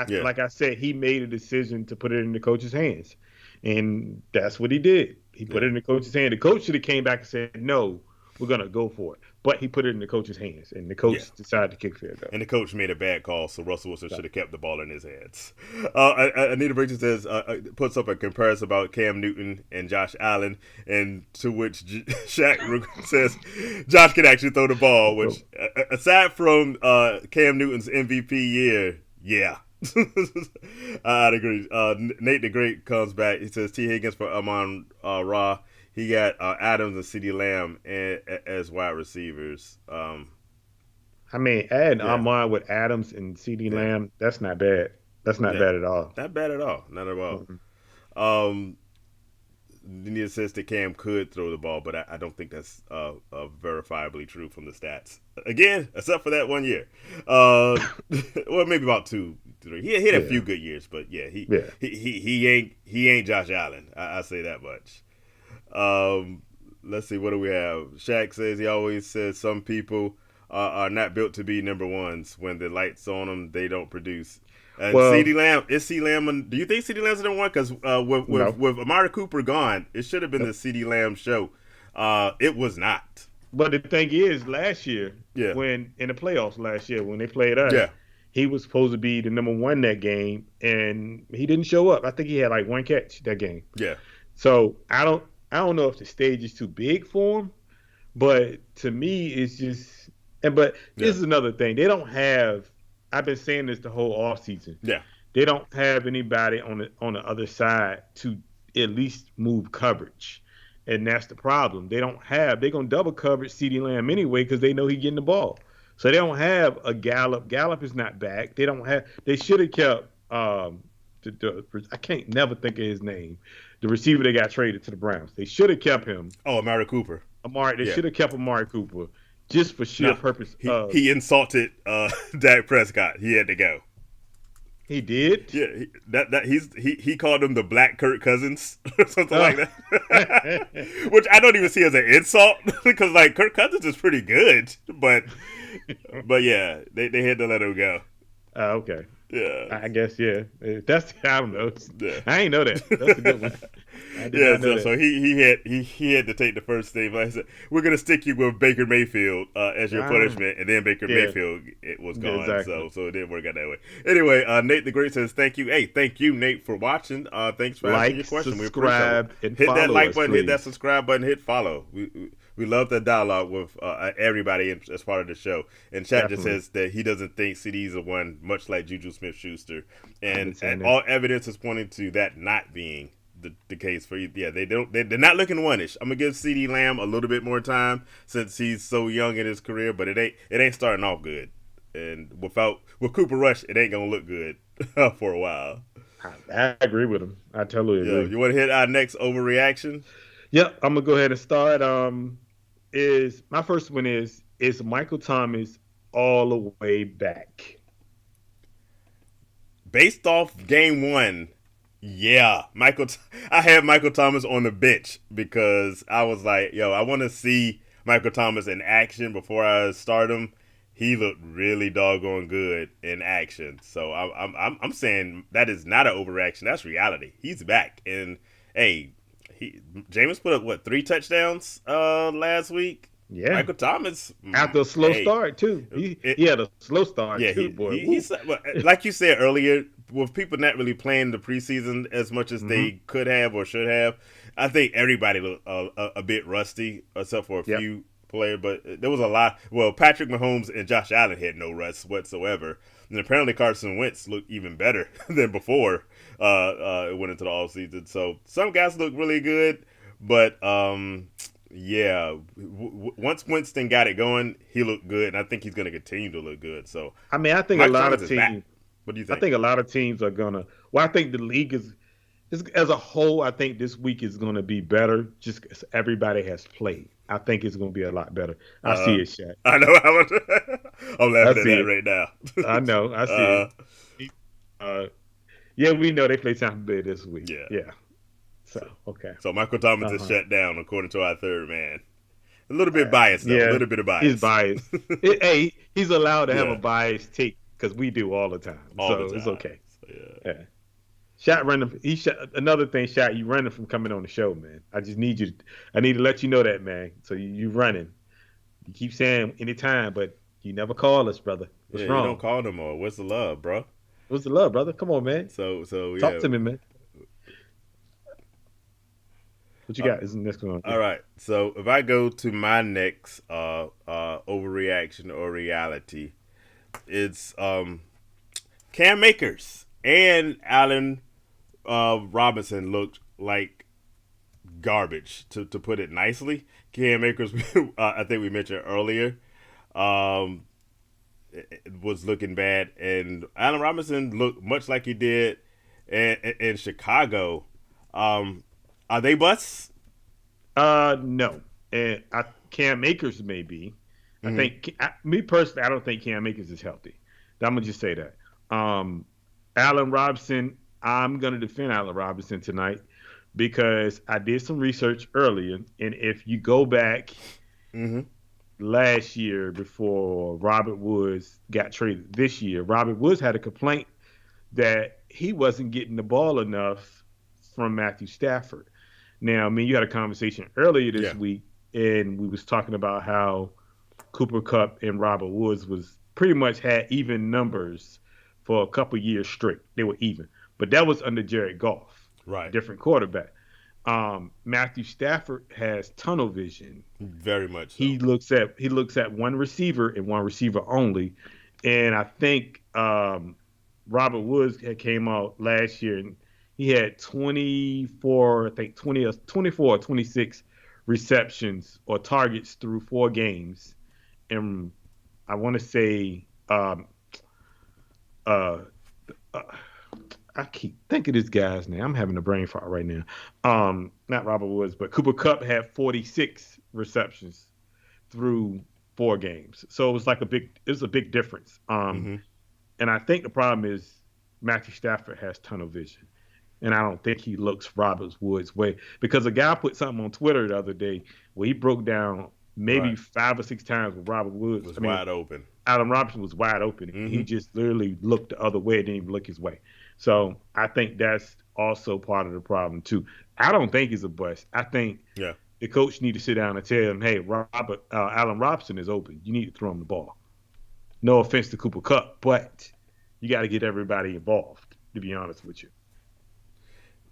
S2: Yeah,
S1: like I said, he made a decision to put it in the coach's hands, and that's what he did. He put
S2: yeah,
S1: it in the coach's hand. The coach should have came back and said, "No, we're gonna go for it," but he put it in the coach's hands, and the
S2: yeah.
S1: coach decided to kick field goal.
S2: And the coach made a bad call, so Russell Wilson
S1: So,
S2: should have kept the ball in his hands. Anita Bridges says puts up a comparison about Cam Newton and Josh Allen, and to which Shaq says Josh can actually throw the ball. Which, aside from Cam Newton's MVP year, yeah. I'd agree. Nate the Great comes back. He says T. Higgins for Amon Ra. He got Adams and CeeDee Lamb as wide receivers.
S1: I mean, adding
S2: Yeah,
S1: Ahmad with Adams and C.D.
S2: yeah,
S1: Lamb, that's not bad. That's not
S2: yeah.
S1: bad at all.
S2: Not bad at all. Not at all.
S1: Mm-mm.
S2: Um, Nita says that Cam could throw the ball, but I don't think that's verifiably true from the stats. Again, except for that one year. Well, maybe about 2, 3. He had a
S1: Yeah,
S2: few good years, but yeah,
S1: yeah.
S2: he ain't Josh Allen. I say that much. Let's see, what do we have? Shaq says he always says some people are not built to be number ones. When the lights on them, they don't produce. And
S1: Well,
S2: CeeDee Lamb, is CeeDee Lamb? Do you think CeeDee Lamb's number one? Because
S1: no.
S2: with Amari Cooper gone, it should have been the CeeDee Lamb show. It was not.
S1: But the thing is, last year,
S2: Yeah,
S1: when in the playoffs last year, when they played us,
S2: yeah,
S1: he was supposed to be the #1 that game, and he didn't show up. I think he had like 1 catch that game.
S2: yeah,
S1: So I don't. I don't know if the stage is too big for him, but to me, it's just. And but
S2: Yeah,
S1: this is another thing. They don't have. I've been saying this the whole off season.
S2: yeah.
S1: They don't have anybody on the other side to at least move coverage, and that's the problem. They don't have. They're gonna double coverage CeeDee Lamb anyway because they know he's getting the ball. So they don't have a Gallup. Gallup is not back. They don't have. They should have kept. I can't never think of his name. The receiver they got traded to the Browns. They should have kept him.
S2: Oh, Amari Cooper.
S1: Amari. They
S2: Yeah.
S1: should have kept Amari Cooper just for sheer
S2: No,
S1: purpose
S2: he
S1: of.
S2: he insulted Dak Prescott. He had to go.
S1: He did.
S2: Yeah, he called him the Black Kirk Cousins or something
S1: Oh.
S2: like that, which I don't even see as an insult because like Kirk Cousins is pretty good, but yeah, they had to let him go.
S1: Okay.
S2: Yeah,
S1: I guess yeah. That's I don't know.
S2: yeah.
S1: I ain't know that. That's a good one. I did
S2: Yeah,
S1: not know
S2: so
S1: that.
S2: he had to take the first thing. Like I said, we're gonna stick you with Baker Mayfield as your
S1: Ah,
S2: punishment, and then Baker
S1: yeah,
S2: Mayfield it was
S1: yeah,
S2: gone.
S1: exactly.
S2: So it didn't work out that way. Anyway, Nate the Great says thank you. Hey, thank you, Nate, for watching. Thanks for asking
S1: Like,
S2: your question. We appreciate it.
S1: subscribe, and
S2: Hit that
S1: follow
S2: like
S1: us,
S2: button, hit that
S1: please.
S2: subscribe button, hit follow. We love the dialogue with everybody as part of the show. And chat just
S1: Definitely.
S2: says that he doesn't think CD's a one, much like Juju Smith-Schuster,
S1: I've been
S2: and
S1: saying that.
S2: all evidence is pointing to that not being the case for you. Yeah, they're not looking one-ish. I'm gonna give CD Lamb a little bit more time since he's so young in his career, but it ain't starting off good. And with Cooper Rush, it ain't gonna look good for a while.
S1: I agree with him. I totally
S2: Yeah,
S1: agree.
S2: you want to hit our next overreaction?
S1: Yep, I'm gonna go ahead and start. Is my first one is Michael Thomas all the way back?
S2: Based off game one, yeah, I had Michael Thomas on the bench because I was like, yo, I want to see Michael Thomas in action before I start him. He looked really doggone good in action. So I'm saying that is not an overreaction. That's reality. He's back, and hey, Jameis put up what 3 touchdowns last week.
S1: Yeah,
S2: Michael Thomas,
S1: after a slow
S2: hey,
S1: start too.
S2: it,
S1: He had a slow start
S2: yeah,
S1: too,
S2: he,
S1: boy.
S2: he
S1: Woo.
S2: he's like you said earlier, with people not really playing the preseason as much as
S1: hmm
S2: they could have or should have. I think everybody looked a bit rusty, except for a
S1: Yep.
S2: few players. But there was a lot. Well, Patrick Mahomes and Josh Allen had no rust whatsoever, and apparently Carson Wentz looked even better than before. It went into the off season, so some guys look really good, but yeah, once Winston got it going, he looked good, and I think he's going to continue to look good. So
S1: I mean, I think a
S2: Mike
S1: lot
S2: Thomas
S1: of
S2: is back.
S1: teams.
S2: What do you
S1: I
S2: think?
S1: think a lot of teams are gonna. Well, I think the league is as a whole. I think this week is gonna be better. Just 'cause everybody has played. I think it's gonna be a lot better. I see
S2: Uh,
S1: it, Shaq.
S2: I know. I'm
S1: I
S2: laughing at
S1: see
S2: that
S1: it.
S2: right now.
S1: I know. I see
S2: uh,
S1: it. Uh, yeah, we know they play Tampa Bay this week.
S2: yeah.
S1: Yeah. So
S2: So,
S1: okay.
S2: so Michael Thomas
S1: Uh
S2: is
S1: huh.
S2: shut down according to our third man. A little bit biased though. A
S1: Yeah,
S2: little bit of
S1: he's
S2: bias.
S1: biased. Hey, he's allowed to have a
S2: Yeah,
S1: biased take because we do all the time.
S2: all the
S1: So it's
S2: time.
S1: okay.
S2: So, yeah.
S1: Yeah. Shot running. He shot another thing. Shot you running from coming on the show, man. I just need you. I need to let you know that, man. So you running. You keep saying anytime, but you never call us, brother.
S2: Yeah,
S1: What's
S2: you don't
S1: wrong?
S2: call no more. What's the love, bro?
S1: What's the love, brother? Come on, man.
S2: So
S1: Talk
S2: yeah.
S1: to me, man. What you
S2: Uh,
S1: got? Is the next one?
S2: all right. So if I go to my next overreaction or reality, it's Cam Makers and Allen Robinson looked like garbage, to put it nicely. Cam Akers, I think we mentioned earlier, um, it was looking bad, and Allen Robinson looked much like he did in Chicago. Um, are they busts?
S1: No. And Cam Akers may be. I
S2: Mm-hmm.
S1: think me personally, I don't think Cam Akers is healthy. I'm gonna just say that. Um, Allen Robinson, I'm gonna defend Allen Robinson tonight because I did some research earlier, and if you go back
S2: Mm-hmm.
S1: last year before Robert Woods got traded this year, Robert Woods had a complaint that he wasn't getting the ball enough from Matthew Stafford. Now, I mean, you had a conversation earlier this
S2: Yeah.
S1: week, and we was talking about how Cooper Cup and Robert Woods was pretty much had even numbers for a couple years straight. They were even, but that was under Jared Goff,
S2: Right.
S1: different quarterback. Matthew Stafford has tunnel vision.
S2: Very much so.
S1: He looks at one receiver and one receiver only, and I think Robert Woods had came out last year and he had 24, I think 20 or 24 or 26 receptions or targets through 4 games, and I want to say uh, uh, I keep thinking this guy's name. I'm having a brain fart right now. Not Robert Woods, but Cooper Kupp had 46 receptions through 4 games. So it was a big difference.
S2: Mm-hmm.
S1: And I think the problem is Matthew Stafford has tunnel vision. And I don't think he looks Robert Woods' way because a guy put something on Twitter the other day where he broke down maybe
S2: Right.
S1: 5 or 6 times with Robert Woods.
S2: Was
S1: I mean,
S2: wide open.
S1: Allen Robinson was wide open. He
S2: Mm-hmm.
S1: just literally looked the other way, didn't even look his way. So I think that's also part of the problem too. I don't think he's a bust. I think
S2: Yeah.
S1: the coach need to sit down and tell him, "Hey, Allen Robinson is open. You need to throw him the ball." No offense to Cooper Cup, but you got to get everybody involved. To be honest with you,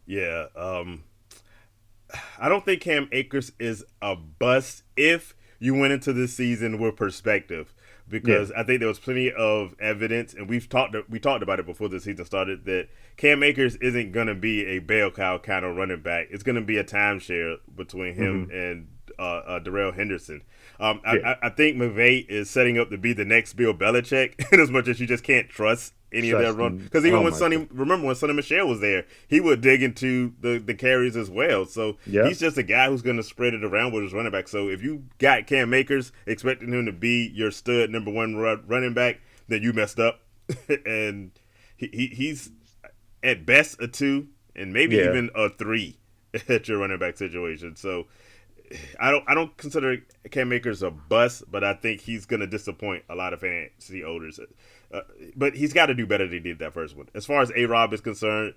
S2: Yeah. I don't think Cam Akers is a bust if you went into this season with perspective,
S1: yeah,
S2: because I think there was plenty of evidence, and we talked about it before the season started, that Cam Akers isn't going to be a bell cow kind of running back. It's going to be a timeshare between him
S1: hmm
S2: and Darrell Henderson. Um, I,
S1: yeah,
S2: I I think McVay is setting up to be the next Bill Belichick, in as much as you just can't trust any of their run.
S1: trusting.
S2: Because even
S1: Oh
S2: when
S1: my God,
S2: Remember when Sonny Michelle was there, he would dig into the carries as well. So
S1: yeah,
S2: he's just a guy who's going to spread it around with his running back. So if you got Cam Akers expecting him to be your stud number one running back, then you messed up. And he's at best a two, and maybe
S1: yeah.
S2: even a three at your running back situation. So I don't consider Cam Akers a bust, but I think he's going to disappoint a lot of fantasy owners. Uh, but he's got to do better than he did that first one. As far as A Rob is concerned,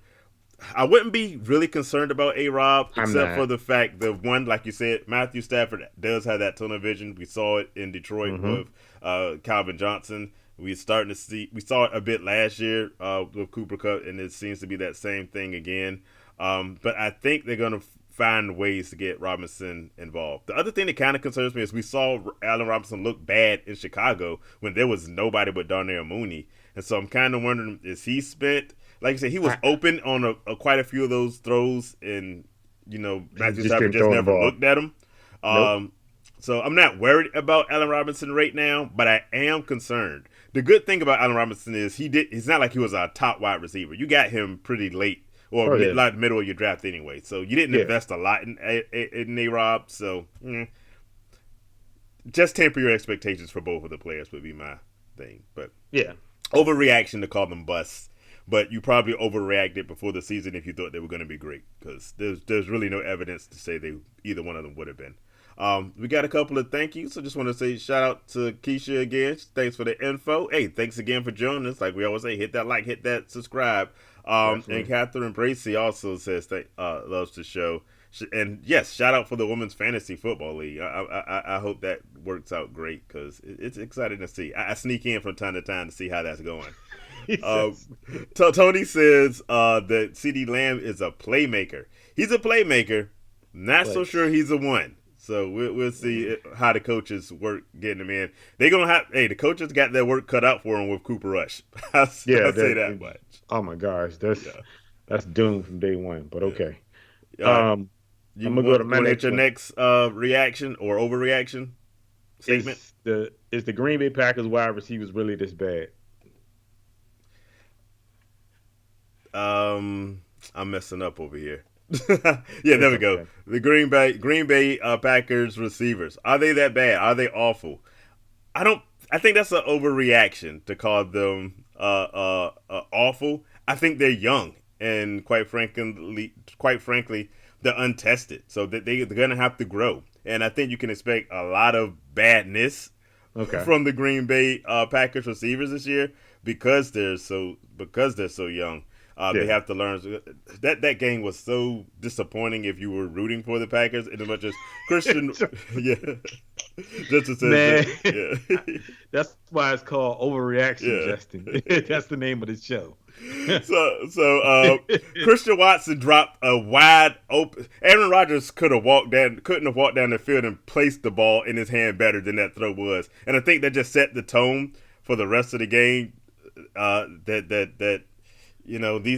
S2: I wouldn't be really concerned about A Rob,
S1: I'm
S2: except for
S1: not.
S2: the fact that one, like you said, Matthew Stafford does have that tunnel vision. We saw it in Detroit
S1: hmm
S2: with Calvin Johnson. We saw it a bit last year with Cooper Cup, and it seems to be that same thing again. But I think they're going to find ways to get Robinson involved. The other thing that kind of concerns me is we saw Allen Robinson look bad in Chicago when there was nobody but Darnell Mooney. And so I'm kind of wondering, is he spent? Like I said, he was
S1: I,
S2: open on quite a few of those throws, and
S1: he
S2: Matthew
S1: just
S2: Stafford
S1: didn't
S2: just
S1: throw the
S2: never
S1: ball.
S2: looked at him.
S1: Nope.
S2: Um, so I'm not worried about Allen Robinson right now, but I am concerned. The good thing about Allen Robinson is he's not like he was a top wide receiver. You got him pretty late or
S1: Oh yeah,
S2: like middle of your draft anyway. So you didn't
S1: yeah,
S2: invest a lot in A Rob. So just temper your expectations for both of the players would be my thing. But
S1: yeah.
S2: overreaction to call them busts. But you probably overreacted before the season if you thought they were going to be great, because there's really no evidence to say they either one of them would have been. We got a couple of thank yous. So just want to say shout out to Keisha again. Thanks for the info. Hey, thanks again for joining us. Like we always say, hit that like, hit that subscribe. And
S1: Definitely.
S2: Catherine Bracy also says that loves the show. And yes, shout out for the Women's Fantasy Football League. I hope that works out great, because it's exciting to see. I sneak in from time to time to see how that's going.
S1: He
S2: Uh,
S1: says,
S2: Tony says that CD Lamb is a playmaker. He's a playmaker. Not so
S1: place.
S2: sure he's a one. So we'll see how the coaches work getting him in. They're gonna have. Hey, the coaches got their work cut out for him with Cooper Rush. I'll
S1: Yeah,
S2: say that much.
S1: oh my gosh, that's
S2: Yeah.
S1: that's doomed from day one. But
S2: Yeah.
S1: okay.
S2: All right.
S1: I'm
S2: You
S1: gonna go to my
S2: want to hit
S1: next
S2: your
S1: one.
S2: next reaction or overreaction statement?
S1: Is the Green Bay Packers wide receivers really this bad?
S2: Um, I'm messing up over here. Yeah, there
S1: It's
S2: we go.
S1: okay.
S2: The Green Bay Packers receivers, are they that bad? Are they awful? I don't. I think that's an overreaction to call them awful. I think they're young, and quite frankly, they're untested. So that they're gonna have to grow. And I think you can expect a lot of badness
S1: Okay.
S2: from the Green Bay Packers receivers this year, because they're so young. They
S1: Yeah.
S2: have to learn. That game was so disappointing if you were rooting for the Packers, in as much as Christian, yeah, Justin says
S1: Man,
S2: that. Yeah.
S1: that's why it's called Overreaction,
S2: Yeah.
S1: Justin. That's the name of the show.
S2: So Christian Watson dropped a wide open. Aaron Rodgers couldn't have walked down the field and placed the ball in his hand better than that throw was, and I think that just set the tone for the rest of the game. That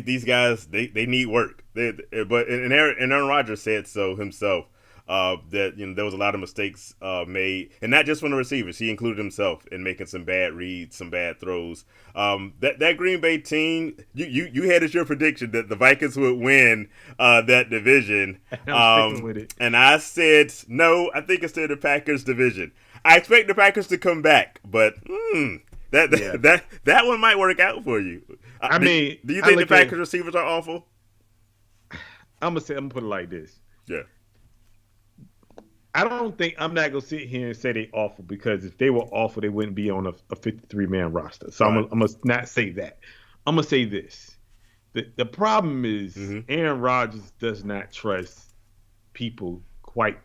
S2: these guys they need work. Aaron Rodgers said so himself. That there was a lot of mistakes made, and not just from the receivers. He included himself in making some bad reads, some bad throws. That Green Bay team, you had as your prediction that the Vikings would win that division,
S1: I'm sticking with it.
S2: and I said no. I think it's still the Packers division. I expect the Packers to come back, but that
S1: Yeah.
S2: that one might work out for you.
S1: I mean,
S2: do you
S1: I
S2: think the
S1: look at.
S2: Packers receivers are awful?
S1: I'm gonna put it like this.
S2: Yeah.
S1: I don't think I'm not gonna sit here and say they awful because if they were awful, they wouldn't be on a 53 man roster. So
S2: Right.
S1: I'm gonna not say that. I'm gonna say this. The problem is
S2: Mm-hmm.
S1: Aaron Rodgers does not trust people quite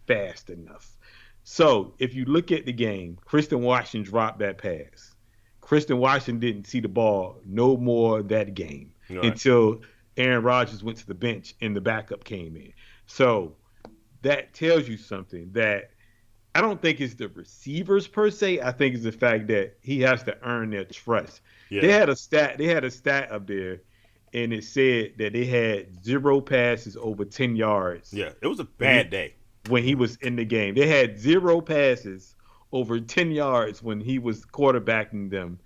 S1: fast enough. So if you look at the game, Kristen Washington dropped that pass. Kristen Washington didn't see the ball no more that game
S2: Right.
S1: until Aaron Rodgers went to the bench and the backup came in. So that tells you something that I don't think it's the receivers per se. I think it's the fact that he has to earn their trust. They
S2: Yeah.
S1: had a stat. They had a stat up there, and it said that they had zero passes over 10 yards
S2: Yeah. It was a
S1: when he
S2: bad day.
S1: when he was in the game. They had zero passes over 10 yards when he was quarterbacking them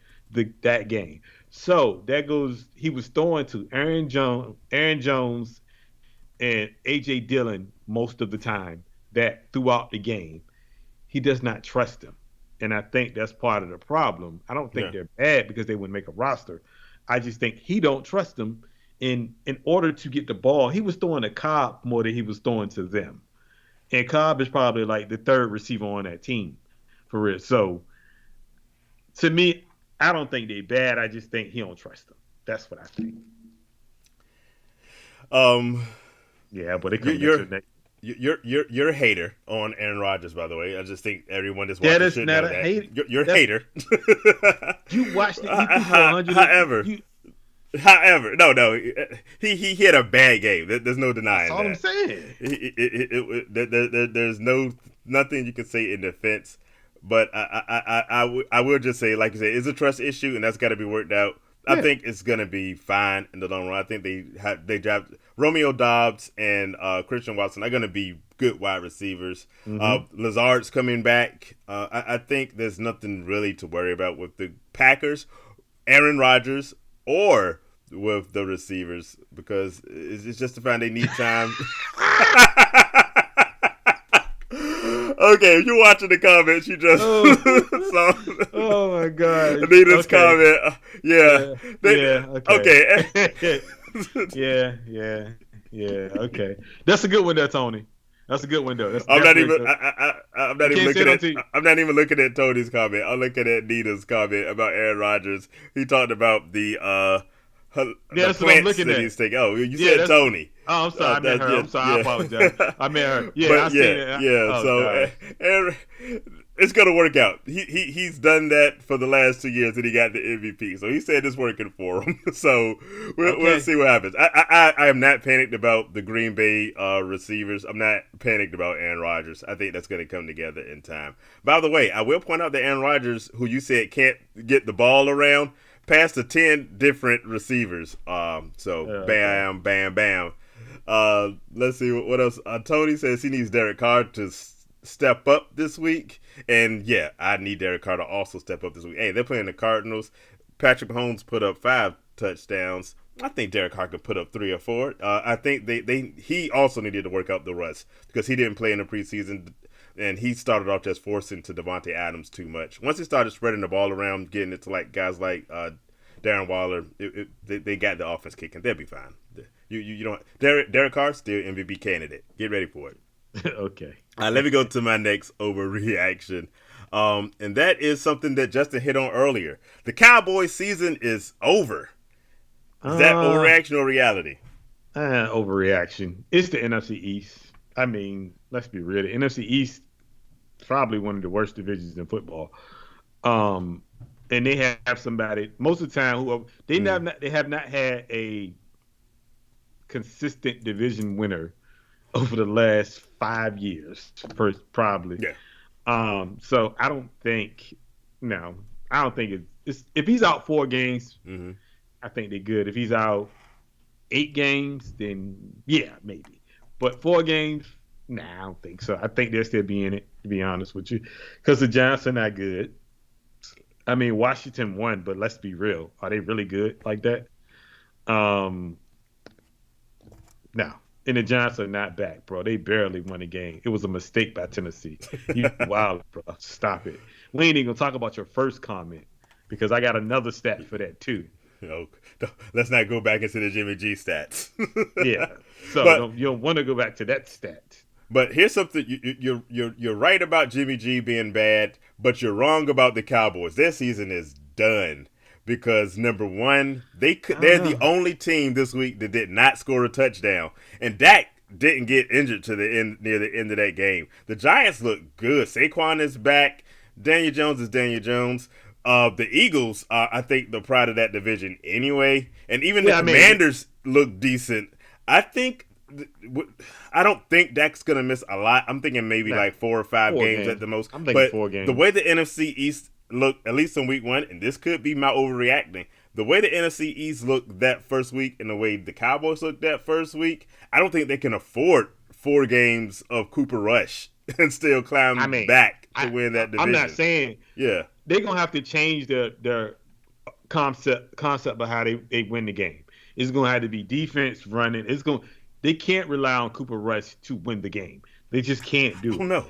S1: that game. So that goes. He was throwing to Aaron Jones, and AJ Dillon most of the time that throughout the game. He does not trust them. And I think that's part of the problem. I don't think
S2: Yeah.
S1: they're bad because they wouldn't make a roster. I just think he don't trust them in order to get the ball. He was throwing to Cobb more than he was throwing to them. And Cobb is probably like the third receiver on that team for real. So to me, I don't think they bad. I just think he don't trust them. That's what I think.
S2: Um,
S1: Yeah, but it
S2: you-
S1: coming at
S2: you're
S1: your neck.
S2: you're a hater on Aaron Rodgers, by the way. I just think everyone that's
S1: That
S2: watching
S1: is
S2: should
S1: not
S2: know
S1: a
S2: that.
S1: hate.
S2: You're a
S1: That's
S2: hater.
S1: you watched it. He threw for 100.
S2: However,
S1: You,
S2: no, he had a bad game. There's no
S1: that's
S2: denying
S1: all I'm
S2: that.
S1: saying.
S2: There's nothing you can say in defense. But I will just say, like you said, it's a trust issue, and that's got to be worked out. I
S1: Yeah.
S2: think it's gonna be fine in the long run. I think they dropped Romeo Dobbs and Christian Watson are gonna be good wide receivers.
S1: Hmm.
S2: Lazard's coming back. I think there's nothing really to worry about with the Packers, Aaron Rodgers, or with the receivers because it's just to find they need time. Okay, if you're watching the comments, you just
S1: Oh,
S2: saw
S1: oh my God.
S2: Anita's
S1: Okay.
S2: comment. Yeah,
S1: Yeah.
S2: they,
S1: Yeah.
S2: okay.
S1: Okay. Yeah. Yeah. Yeah. Okay. That's a good one there, Tony. That's a good one though. That's
S2: I'm not
S1: definitely
S2: even.
S1: good.
S2: I'm
S1: You
S2: not even
S1: can't say
S2: looking
S1: it
S2: at.
S1: until you.
S2: I'm not even looking at Tony's comment. I'm looking at Nita's comment about Aaron Rodgers. He talked about
S1: Yeah,
S2: the
S1: that's what I'm
S2: plants
S1: looking
S2: that
S1: at.
S2: he's taking. Oh, you
S1: Yeah.
S2: said
S1: That's.
S2: Tony.
S1: Oh, I'm sorry. I meant her.
S2: Yeah,
S1: I'm sorry. I apologize.
S2: yeah.
S1: I meant her. Yeah. I
S2: But
S1: seen
S2: yeah,
S1: it.
S2: yeah.
S1: Oh
S2: So
S1: God.
S2: Aaron, it's gonna work out. He's done that for the last 2 years, and he got the MVP. So he said it's working for him. So we'll
S1: Okay.
S2: see what happens. I am not panicked about the Green Bay receivers. I'm not panicked about Aaron Rodgers. I think that's gonna come together in time. By the way, I will point out that Aaron Rodgers, who you said can't get the ball around, passed to 10 different receivers. So
S1: Okay.
S2: bam, bam, bam. Let's see what else. Tony says he needs Derek Carr to step up this week, and yeah, I need Derek Carr to also step up this week. Hey, they're playing the Cardinals. Patrick Mahomes put up 5 touchdowns. I think Derek Carr could put up 3 or 4. I think he also needed to work out the rust because he didn't play in the preseason, and he started off just forcing to Devontae Adams too much. Once he started spreading the ball around, getting it to like guys like Darren Waller, they got the offense kicking. They'll be fine. You don't Derek Carr still MVP candidate. Get ready for it.
S1: Okay.
S2: Let me go to my next overreaction. And that is something that Justin hit on earlier. The Cowboys season is over. Is that
S1: Uh,
S2: overreaction or reality?
S1: Overreaction. It's the NFC East. I mean, let's be real. The NFC East probably one of the worst divisions in football. Um, and they have somebody most of the time who
S2: Mm.
S1: they have not had a consistent division winner over the last 5 years, first probably.
S2: Yeah.
S1: So I don't think no, I don't think it's if he's out 4 games,
S2: Mm-hmm.
S1: I think they're good. If he's out 8 games, then yeah, maybe. But 4 games, nah, I don't think so. I think they'll still be in it, to be honest with you, because the Giants are not good. I mean, Washington won, but let's be real, are they really good like that? Um, no. And the Giants are not back, bro. They barely won a game. It was a mistake by Tennessee. You wild, bro. Stop it. We ain't even gonna talk about your first comment because I got another stat for that too.
S2: Oh, let's not go back into the Jimmy G stats.
S1: Yeah. So
S2: but
S1: don't you don't want to go back to that stat.
S2: but here's something you're right about Jimmy G being bad, but you're wrong about the Cowboys. Their season is done because number one,
S1: I don't
S2: they're the
S1: know.
S2: only team this week that did not score a touchdown, and Dak didn't get injured to the end near the end of that game. The Giants look good. Saquon is back. Daniel Jones is Daniel Jones. The Eagles are, I think, the pride of that division anyway, and even the
S1: Yeah, I mean,
S2: Commanders look decent. I think I don't think Dak's gonna miss a lot. I'm thinking maybe
S1: nah,
S2: like 4 or 5 games at
S1: 4 games.
S2: the most.
S1: I'm thinking
S2: But
S1: four
S2: the way
S1: games.
S2: the NFC East looked, at least in week one, and this could be my overreacting. The way the NFC East looked that first week and the way the Cowboys looked that first week, I don't think they can afford 4 games of Cooper Rush and still
S1: I
S2: climb
S1: mean,
S2: back to
S1: I,
S2: win that
S1: I'm not
S2: division.
S1: saying
S2: Yeah.
S1: they're gonna have to change their concept of how they win the game. It's gonna have to be defense running. They can't rely on Cooper Rush to win the game. They just can't
S2: I
S1: do
S2: don't
S1: it.
S2: know.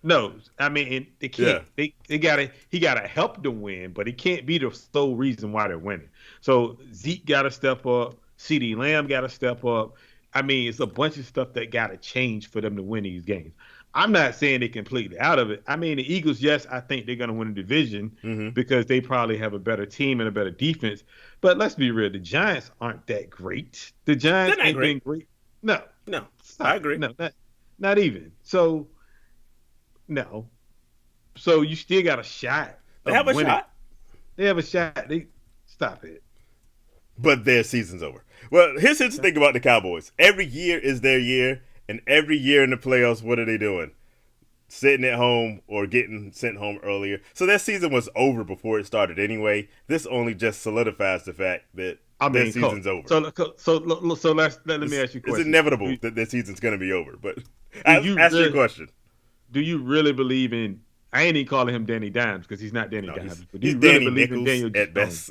S1: No, I mean they
S2: Yeah.
S1: can't. They gotta he gotta help them win, but he can't be the sole reason why they're winning. So Zeke gotta step up. CD Lamb gotta step up. I mean, it's a bunch of stuff that gotta change for them to win these games. I'm not saying they're completely out of it. I mean, the Eagles, yes, I think they're gonna win the division
S2: Mm-hmm.
S1: because they probably have a better team and a better defense. But let's be real, the Giants aren't that great. The
S2: They're
S1: Giants
S2: not
S1: ain't
S2: great.
S1: been great. No,
S2: No, I
S1: stop it.
S2: agree.
S1: No, not even. So no. So you still got a shot
S2: They
S1: of
S2: have a
S1: winning.
S2: shot.
S1: They have a shot. They stop it.
S2: But their season's over. Well, here's the thing about the Cowboys. Every year is their year, and every year in the playoffs, what are they doing? Sitting at home or getting sent home earlier. So their season was over before it started anyway. This only just solidifies the fact that
S1: I
S2: their
S1: mean, cool.
S2: season's over.
S1: So let me ask you a
S2: It's
S1: question.
S2: inevitable that their season's going to be over. But
S1: Do you
S2: ask your
S1: really
S2: question.
S1: do you really believe in? I ain't even calling him Danny Dimes because he's not Danny
S2: No,
S1: Dimes. But do
S2: he's
S1: you really
S2: Danny
S1: believe in
S2: Nichols
S1: Daniel
S2: at
S1: Jones?
S2: best.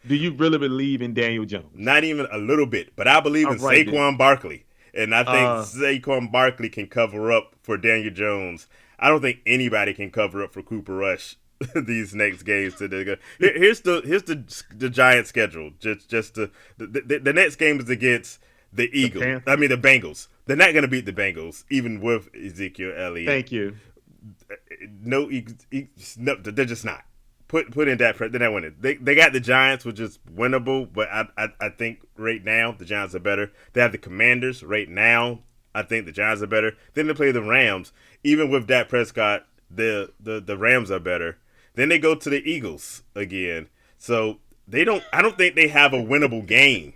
S1: Do you really believe in Daniel Jones?
S2: Not even a little bit. But I believe
S1: All
S2: in
S1: right then.
S2: Saquon Barkley. And I think
S1: Uh,
S2: Saquon Barkley can cover up for Daniel Jones. I don't think anybody can cover up for Cooper Rush these next games. Here's the Giant schedule. The next game is against the
S1: the
S2: Eagles. I
S1: Panthers.
S2: mean the Bengals. They're not going to beat the Bengals, even with Ezekiel Elliott.
S1: Thank you.
S2: No, no, they're just not. Put in that. They're not winning. They got the Giants, which is winnable, but I think right now the Giants are better. They have the Commanders right now. I think the Giants are better. Then they play the Rams. Even with Dak Prescott, the Rams are better. Then they go to the Eagles again. So they don't. I don't think they have a winnable game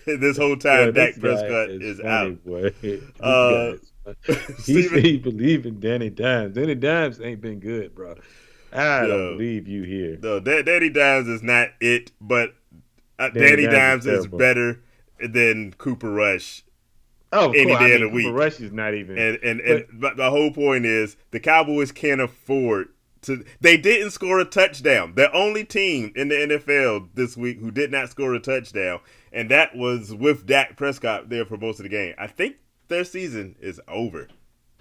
S2: this whole
S1: Boy,
S2: time
S1: this
S2: Dak
S1: guy
S2: Prescott
S1: is
S2: is
S1: funny,
S2: out.
S1: boy. This guy
S2: Uh,
S1: is funny. He said
S2: Steven,
S1: he believe in Danny Dimes. Danny Dimes ain't been good, bro. I don't
S2: no,
S1: believe you here.
S2: no, Danny Dimes is not it, but
S1: Danny
S2: Danny
S1: Dimes is
S2: Dimes is
S1: terrible.
S2: better than Cooper Rush
S1: Oh, of
S2: any
S1: course. I
S2: day of
S1: mean,
S2: the
S1: Cooper
S2: week.
S1: Rush is not even.
S2: And
S1: But
S2: but the whole point is the Cowboys can't afford to. They didn't score a touchdown. The only team in the NFL this week who did not score a touchdown, and that was with Dak Prescott there for most of the game. I think their season is over.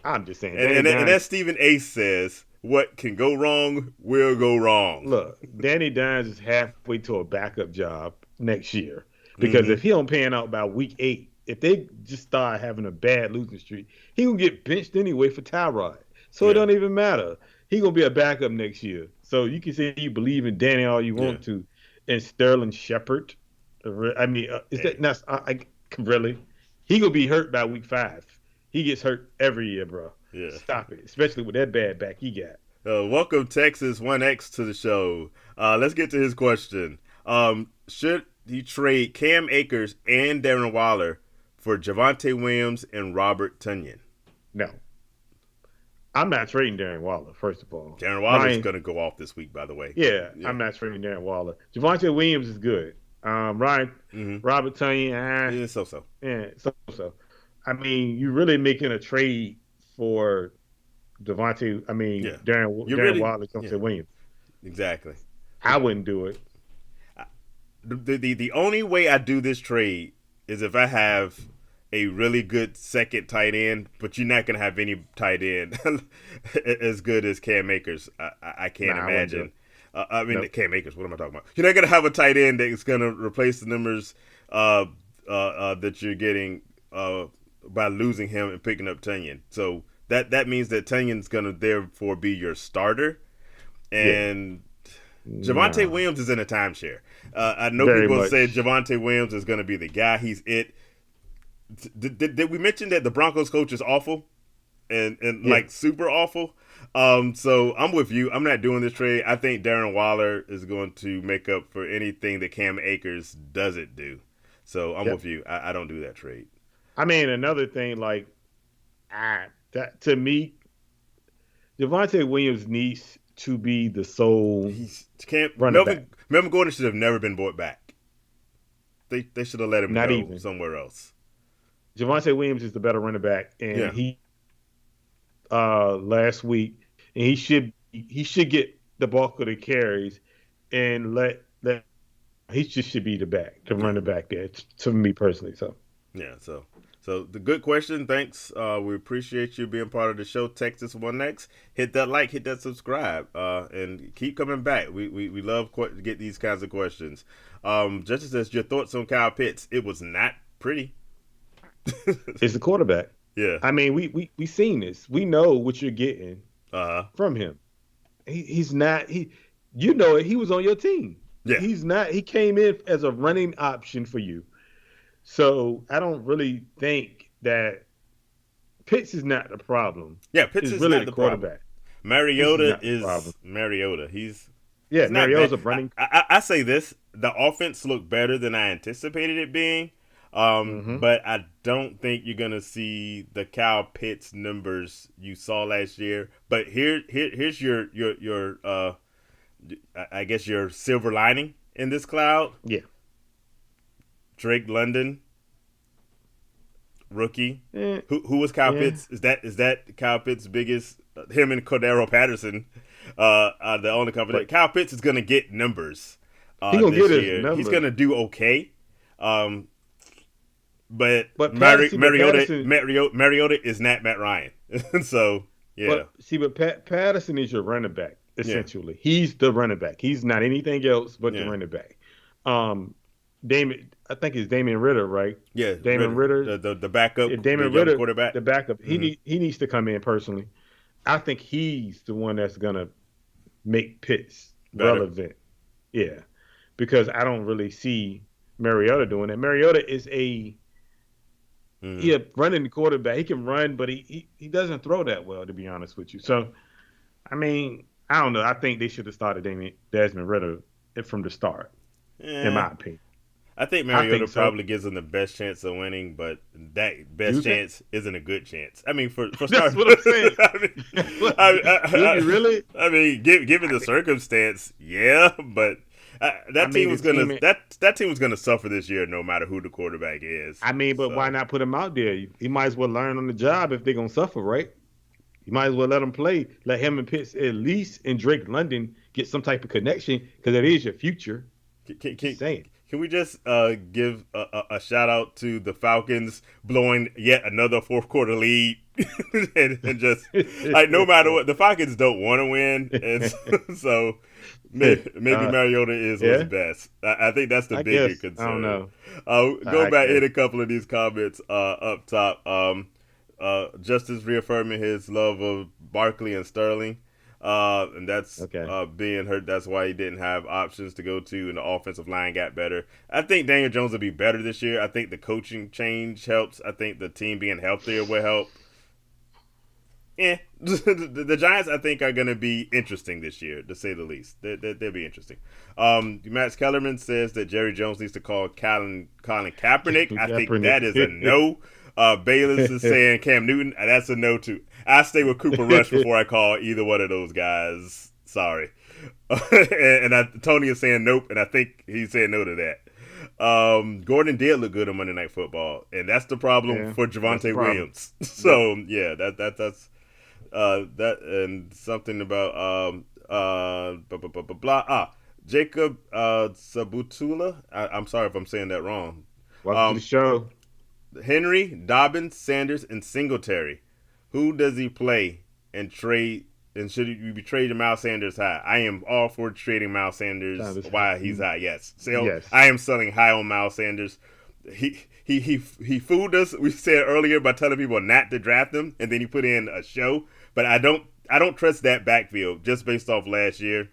S1: I'm just saying,
S2: And
S1: Danny
S2: as
S1: Dimes.
S2: Stephen Ace says, what can go wrong will go wrong.
S1: Look, Danny Dimes is halfway to a backup job next year because
S2: Mm-hmm.
S1: if he don't pan out by week 8, if they just start having a bad losing streak, he gonna get benched anyway for Tyrod. So it
S2: Yeah.
S1: don't even matter. He gonna be a backup next year. So you can say you believe in Danny all you
S2: Yeah.
S1: want to, and Sterling Shepard. I mean, is that
S2: Hey.
S1: not? Really? He gonna be hurt by week 5. He gets hurt every year, bro.
S2: Yeah.
S1: Stop it, especially with that bad back he got.
S2: Welcome Texas 1X to the show. Let's get to his question. Should he trade Cam Akers and Darren Waller for Javonte Williams and Robert Tunyon?
S1: No, I'm not trading Darren Waller. First of all,
S2: Darren Waller's
S1: Ryan.
S2: going to go off this week, by the way. But
S1: Yeah,
S2: yeah.
S1: I'm not trading Darren Waller. Javonte Williams is good. Ryan,
S2: Mm-hmm.
S1: Robert Tonyan,
S2: Yeah, so.
S1: yeah, so. I mean, you're really making a trade for Devontae. I mean,
S2: Yeah. You're
S1: Darren
S2: really.
S1: Waller,
S2: Yeah,
S1: Javonte Williams.
S2: exactly.
S1: I wouldn't do it.
S2: The only way I do this trade is if I have a really good second tight end, but you're not gonna have any tight end as good as Cam Akers. I can't
S1: Nah, I wouldn't do
S2: imagine.
S1: it.
S2: I mean,
S1: Nope.
S2: Cam Akers. What am I talking about? You're not gonna have a tight end that's gonna replace the numbers that you're getting by losing him and picking up Tunyon. So that means that Tunyon's gonna therefore be your starter,
S1: Yeah.
S2: and Javonte
S1: Nah.
S2: Williams is in a timeshare. I know
S1: Very
S2: people say
S1: much.
S2: Javonte Williams is going to be the guy. He's it. Did we mention that the Broncos coach is awful and
S1: Yeah.
S2: like super awful? So I'm with you. I'm not doing this trade. I think Darren Waller is going to make up for anything that Cam Akers doesn't do. So I'm
S1: Yep.
S2: with you. I don't do that trade.
S1: I mean, another thing, like, that to me, Javonte Williams needs to be the sole
S2: He's Cam
S1: running back.
S2: Melvin Gordon should have never been brought back. They should have let him
S1: Not
S2: go
S1: even.
S2: somewhere else.
S1: Javonte Williams is the better running back, and
S2: Yeah.
S1: he last week, and he should get the bulk of the carries, and let he just should be the
S2: Yeah.
S1: running back there to me personally. So
S2: Yeah, so the good question. Thanks. We appreciate you being part of the show. Texas One Next. Hit that like, hit that subscribe, and keep coming back. We love to get these kinds of questions. Justice says your thoughts on Kyle Pitts. It was not pretty.
S1: it's the quarterback.
S2: Yeah.
S1: I mean, we seen this. We know what you're getting
S2: Uh huh.
S1: from him. He's not he. You know it. He was on your team.
S2: Yeah.
S1: He's not. He came in as a running option for you. So I don't really think that Pitts is not the problem.
S2: Yeah. Pitts
S1: It's
S2: is
S1: really
S2: not
S1: the
S2: the problem.
S1: quarterback. Pitts is
S2: Mariota
S1: not the problem.
S2: is Mariota.
S1: Yeah,
S2: He's not bad.
S1: Mariota's a running.
S2: I say this: the offense looked better than I anticipated it being.
S1: Hmm.
S2: But I don't think you're gonna see the Kyle Pitts numbers you saw last year. But here's your I guess your silver lining in this cloud.
S1: Yeah.
S2: Drake London, rookie.
S1: Eh,
S2: Who was Kyle
S1: yeah.
S2: Pitts? Is that Kyle Pitts' biggest? Him and Cordero Patterson are the only company.
S1: But
S2: Kyle Pitts is gonna get numbers
S1: he gonna
S2: this
S1: get his
S2: year. He's
S1: numbers.
S2: gonna do okay. Um, but
S1: But Patterson, but Patterson,
S2: Mariota is not Matt Ryan. So yeah,
S1: Patterson is your running back
S2: yeah,
S1: essentially. He's the running back. He's not anything else but the
S2: yeah,
S1: running back. Um, Damon, I think it's Damon Ritter, right?
S2: yeah.
S1: Damon Ritter,
S2: The backup,
S1: yeah,
S2: the
S1: Damon
S2: young
S1: Ritter,
S2: quarterback.
S1: the backup.
S2: Hmm.
S1: He needs to come in personally. I think he's the one that's gonna make Pitts
S2: Better.
S1: relevant. Yeah, because I don't really see Mariota doing it. Mariota is
S2: Hmm.
S1: he a running quarterback. He can run, but he doesn't throw that well, to be honest with you. So I mean, I don't know. I think they should have started Desmond Ritter from the start, in
S2: Yeah,
S1: my opinion.
S2: I think
S1: I
S2: Mariota
S1: think so.
S2: probably gives them the best chance of winning, but that
S1: Do you
S2: best
S1: think?
S2: chance isn't a good chance. I mean, for
S1: That's
S2: starters,
S1: what I'm saying.
S2: I mean,
S1: Do you really?
S2: I mean, given
S1: I
S2: the
S1: mean,
S2: circumstance, yeah, but
S1: I
S2: that team
S1: mean the
S2: was gonna
S1: team.
S2: that team was gonna suffer this year, no matter who the quarterback is.
S1: I mean, but why
S2: So
S1: not put him out there? He might as well learn on the job if they're gonna suffer, right? You might as well let him play. Let him and Pitts at least and Drake London get some type of connection because that is your future.
S2: can,
S1: Just saying.
S2: can we just give a shout out to the Falcons blowing yet another fourth quarter lead, and just like no matter what, the Falcons don't want to win, and so maybe
S1: uh,
S2: Mariota is what's
S1: yeah,
S2: best. I think that's the
S1: I
S2: bigger
S1: guess. I don't
S2: concern.
S1: know.
S2: Go
S1: I
S2: back
S1: guess.
S2: hit a couple of these comments up top. Justice reaffirming his love of Barkley and Sterling. And that's
S1: Okay.
S2: being hurt. That's why he didn't have options to go to, and the offensive line got better. I think Daniel Jones will be better this year. I think the coaching change helps. I think the team being healthier will help. The Giants, I think, are going to be interesting this year, to say the least. They'll be interesting. Max Kellerman says that Jerry Jones needs to call Colin Kaepernick. I think that is a
S1: Kaepernick.
S2: no. Bayless is saying Cam Newton. That's a no, too. I stay with Cooper Rush before I call either one of those guys. Sorry. Tony is saying nope, and I think he's saying no to that. Gordon did look good on Monday Night Football, and that's the problem
S1: Yeah,
S2: for
S1: that's the
S2: Javonte
S1: problem.
S2: Williams.
S1: Yep.
S2: So yeah, that's that and something about blah blah. Jacob Sabutula. I'm sorry if I'm saying that wrong.
S1: Welcome to the
S2: Um,
S1: show.
S2: Henry, Dobbins, Sanders, and Singletary. Who does he play and trade? And should you be trading Miles Sanders high? I am all for trading Miles Sanders while he's high. Yes,
S1: Yes.
S2: I am selling high on Miles Sanders. He fooled us. We said earlier by telling people not to draft him, and then he put in a show. But I don't trust that backfield just based off last year.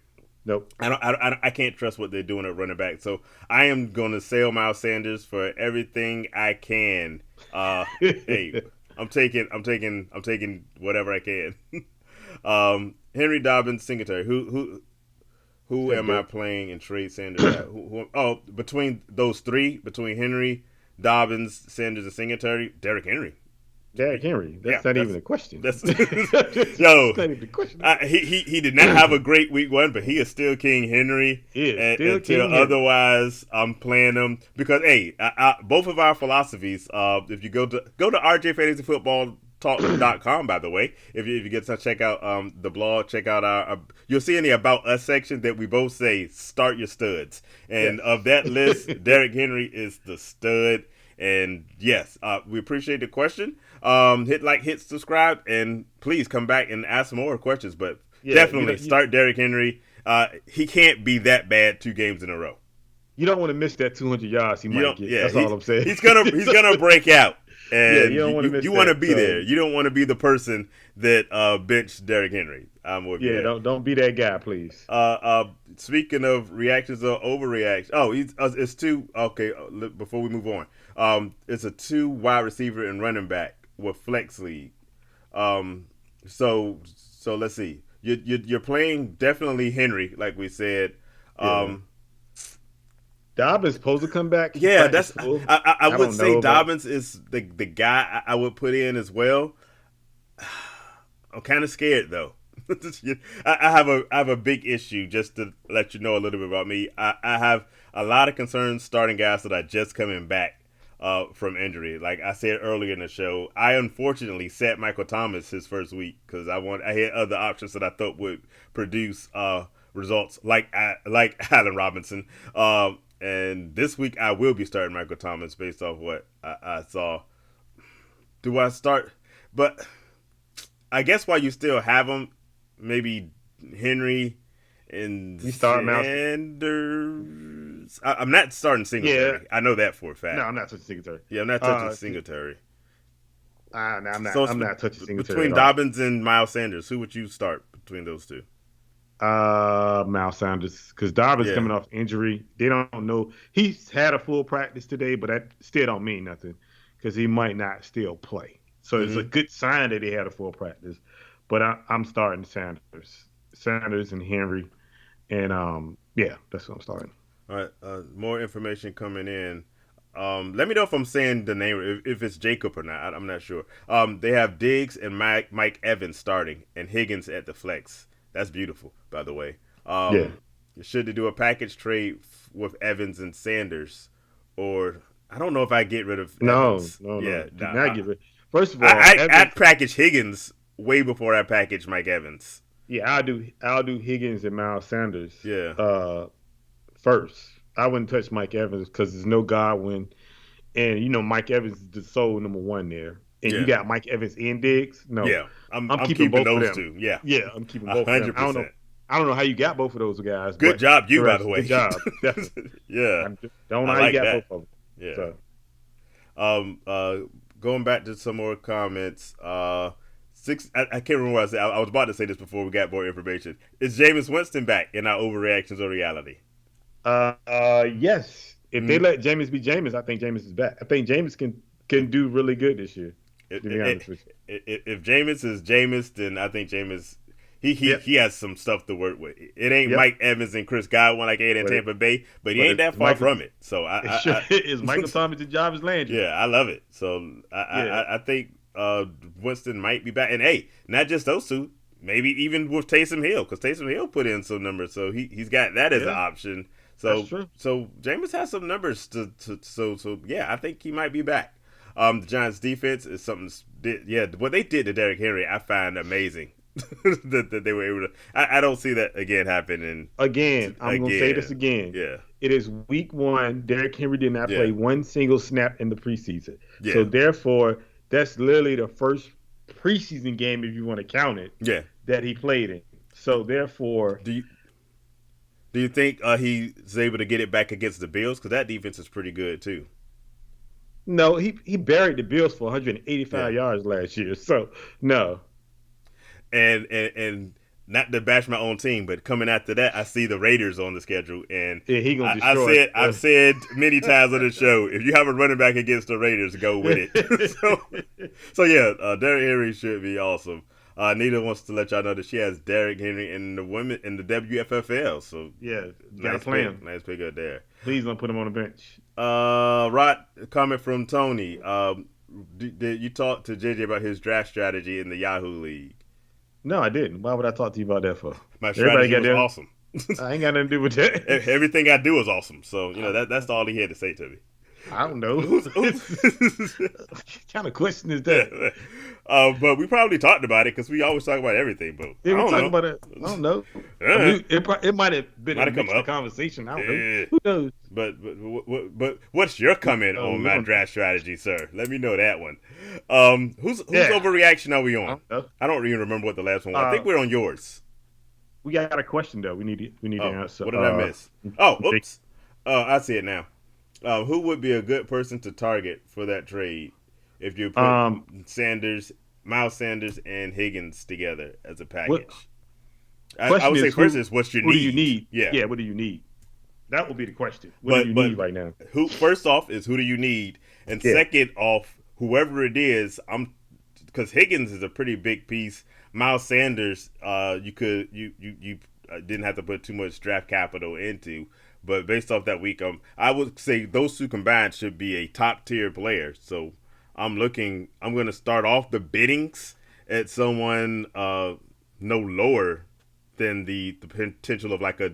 S1: Nope.
S2: I can't trust what they're doing at running back. So I am going to sell Miles Sanders for everything I can. Hey, I'm taking whatever I can. Henry Dobbins, Singletary. Who am I
S1: Good.
S2: playing in trade Sanders at? Oh, between those three, between Henry, Dobbins, Sanders, and Singletary, Derrick Henry.
S1: Derrick Henry.
S2: Yeah,
S1: That's not even
S2: that's
S1: a question.
S2: that's
S1: It's
S2: yo.
S1: not even a question.
S2: He did not have a great week one, but he is still King Henry.
S1: He is
S2: And,
S1: still
S2: until
S1: King Henry.
S2: otherwise, I'm playing him because hey, both of our philosophies. If you go to rjfantasyfootballtalk.com, by the way, if you get to check out the blog, check out our you'll see in the about us section that we both say start your studs, and
S1: Yes.
S2: of that list, Derrick Henry is the stud. And yes, we appreciate the question. Hit like, hit subscribe, and please come back and ask more questions. But
S1: Yeah,
S2: definitely start Derrick Henry. He can't be that bad 2 games in a row.
S1: you don't want to miss that 200 yards he
S2: You
S1: might
S2: don't.
S1: get.
S2: Yeah,
S1: That's all I'm saying.
S2: he's gonna break out,
S1: Yeah, you
S2: and
S1: don't want to
S2: you
S1: miss
S2: want to
S1: that.
S2: be there.
S1: So
S2: You don't want to be the person that benched Derrick Henry. I'm with you
S1: yeah,
S2: there.
S1: don't be that guy, please.
S2: Speaking of reactions or overreactions, it's two. Okay, before we move on, it's a two wide receiver and running back with flex league. Um, so let's see. You're playing definitely Henry, like we said.
S1: Yeah.
S2: Um,
S1: Dobbins supposed to come back. He
S2: yeah,
S1: practiced
S2: that's
S1: full.
S2: I
S1: I
S2: would
S1: don't
S2: say
S1: know about.
S2: Dobbins is the guy I would put in as well. I'm kind of scared though. I have a big issue just to let you know a little bit about me. I have a lot of concerns starting guys that are just coming back from injury. Like I said earlier in the show, I unfortunately sat Michael Thomas his first week because I had other options that I thought would produce results like Allen Robinson. And this week I will be starting Michael Thomas based off what I saw. Do I start? But I guess while you still have him, maybe Henry and
S1: You start Mouse.
S2: Sanders. I'm not starting
S1: Yeah.
S2: Singletary. I know that for a
S1: No,
S2: fact.
S1: I'm not touching Singletary.
S2: Yeah, I'm not touching
S1: See,
S2: Singletary.
S1: I'm not.
S2: So
S1: I'm not touching Singletary
S2: between
S1: at all.
S2: Dobbins and Miles Sanders, who would you start between those two?
S1: Miles Sanders, because Dobbins
S2: Yeah.
S1: coming off injury. They don't know. He's had a full practice today, but that still don't mean nothing because he might not still play. So it's a
S2: Mm-hmm.
S1: good sign that he had a full practice. But I'm starting Sanders and Henry, and yeah, that's what I'm starting.
S2: All right. More information coming in. Let me know if I'm saying the name, if it's Jacob or not. I'm not sure. They have Diggs and Mike Evans starting, and Higgins at the flex. That's beautiful, by the way.
S1: Yeah.
S2: Should they do a package trade with Evans and Sanders, or I don't know if I get rid of
S1: No,
S2: Evans.
S1: no, no.
S2: Yeah,
S1: Do
S2: nah,
S1: not give it. First of all,
S2: I'd
S1: Evans.
S2: package Higgins way before I package Mike Evans.
S1: Yeah, I'll do Higgins and Miles Sanders
S2: Yeah,
S1: uh first. I wouldn't touch Mike Evans because there's no Godwin, and Mike Evans is the sole number one there, and you
S2: yeah,
S1: got Mike Evans and Diggs. No,
S2: yeah. I'm
S1: I'm
S2: I'm
S1: keeping
S2: keeping
S1: both of
S2: those
S1: them.
S2: two. Yeah,
S1: Yeah, I'm keeping
S2: a
S1: both of them.
S2: hundred
S1: I don't know.
S2: percent.
S1: I don't know how you got both of those guys,
S2: Good
S1: but
S2: job, you by the
S1: good
S2: way.
S1: job, definitely.
S2: Yeah,
S1: I don't know
S2: I
S1: how you
S2: like
S1: got both
S2: that.
S1: of them.
S2: Yeah.
S1: So
S2: Um. Going back to some more comments. Six. I can't remember what I said. I was about to say this before we got more information. Is Jameis Winston back in our overreactions or reality?
S1: yes, if they
S2: Mm,
S1: let Jameis be Jameis, I think Jameis is back. I think Jameis can do really good this year. To be honest with
S2: If Jameis is Jameis, then I think Jameis
S1: you. Yep.
S2: he has some stuff to work with. It ain't
S1: Yep.
S2: Mike Evans and Chris Godwin like it in
S1: But it,
S2: Tampa Bay, but he
S1: but
S2: ain't that
S1: it's
S2: far
S1: Michael.
S2: from it. So
S1: It sure is
S2: I
S1: Michael Thomas and Jarvis Landry.
S2: yeah, I love it. So
S1: Yeah.
S2: I think Winston might be back, and hey, not just those two. Maybe even with Taysom Hill, because Taysom Hill put in some numbers, so he's got that as an
S1: Yeah.
S2: option.
S1: That's
S2: So
S1: true.
S2: Jameis has some numbers so yeah, I think he might be back. The Giants defense is something. Yeah, what they did to Derrick Henry, I find amazing. that they were able to. I don't see that again happening
S1: Again, I'm gonna say this
S2: again.
S1: again.
S2: Yeah,
S1: It is week one. Derrick Henry did not
S2: yeah,
S1: play one single snap in the preseason. So
S2: yeah,
S1: therefore, that's literally the first preseason game, if you want to count it,
S2: yeah.
S1: that he played in. So therefore,
S2: Do you do you think he's able to get it back against the Bills? Because that defense is pretty good too.
S1: no, he buried the Bills for
S2: Yeah,
S1: 185 yards last year. So no,
S2: and not to bash my own team, but coming after that, I see the Raiders on the schedule, and
S1: yeah, he gonna destroy.
S2: I've said many times on the show, if you have a running back against the Raiders, go with it. So yeah, Derrick Henry should be awesome. Nita wants to let y'all know that she has Derrick Henry in the women in the WFFL. So
S1: Yeah, you gotta play him.
S2: nice pick up there.
S1: Please don't put him on the bench.
S2: Rod, comment from Tony. Did you talk to JJ about his draft strategy in the Yahoo League?
S1: No, I didn't. Why would I talk to you about that for?
S2: My
S1: Everybody
S2: strategy
S1: got
S2: was
S1: their.
S2: awesome.
S1: I ain't got nothing to do with that.
S2: Everything I do is awesome. So that's all he had to say to me.
S1: I don't know.
S2: Who's, who's
S1: What kind of question is
S2: yeah.
S1: that?
S2: But we probably talked about it because we always talk about everything. But
S1: Yeah,
S2: I
S1: we
S2: don't
S1: talking
S2: know.
S1: about it. I don't know. I
S2: Uh,
S1: mean, it might have been
S2: Might
S1: a
S2: have come
S1: mix of
S2: up.
S1: conversation. I don't know.
S2: Yeah.
S1: Who knows?
S2: But what's your comment
S1: Oh,
S2: on
S1: we
S2: my
S1: don't.
S2: draft strategy, sir? Let me know that one. Whose
S1: Yeah,
S2: overreaction are we
S1: I
S2: on?
S1: don't know.
S2: I don't even remember what the last one was. I
S1: Uh,
S2: think we're on yours.
S1: we got a question though. We need to
S2: Oh,
S1: answer.
S2: what did I miss? Oh,
S1: Jake-
S2: oops. I see it now. Who would be a good person to target for that trade if you put
S1: um,
S2: Sanders, Miles Sanders, and Higgins together as a
S1: what
S2: package? I
S1: question
S2: would say
S1: is
S2: first is what's your
S1: who do you
S2: need?
S1: need?
S2: Yeah,
S1: Yeah, what do you need? That will be the question. What do you
S2: but
S1: need right now?
S2: who first off is who do you need, and
S1: Yeah,
S2: second off whoever it is, I'm because Higgins is a pretty big piece. Miles Sanders, you didn't have to put too much draft capital into, but based off that week, I would say those two combined should be a top tier player. So I'm looking. I'm going to start off the biddings at someone no lower than the potential of like a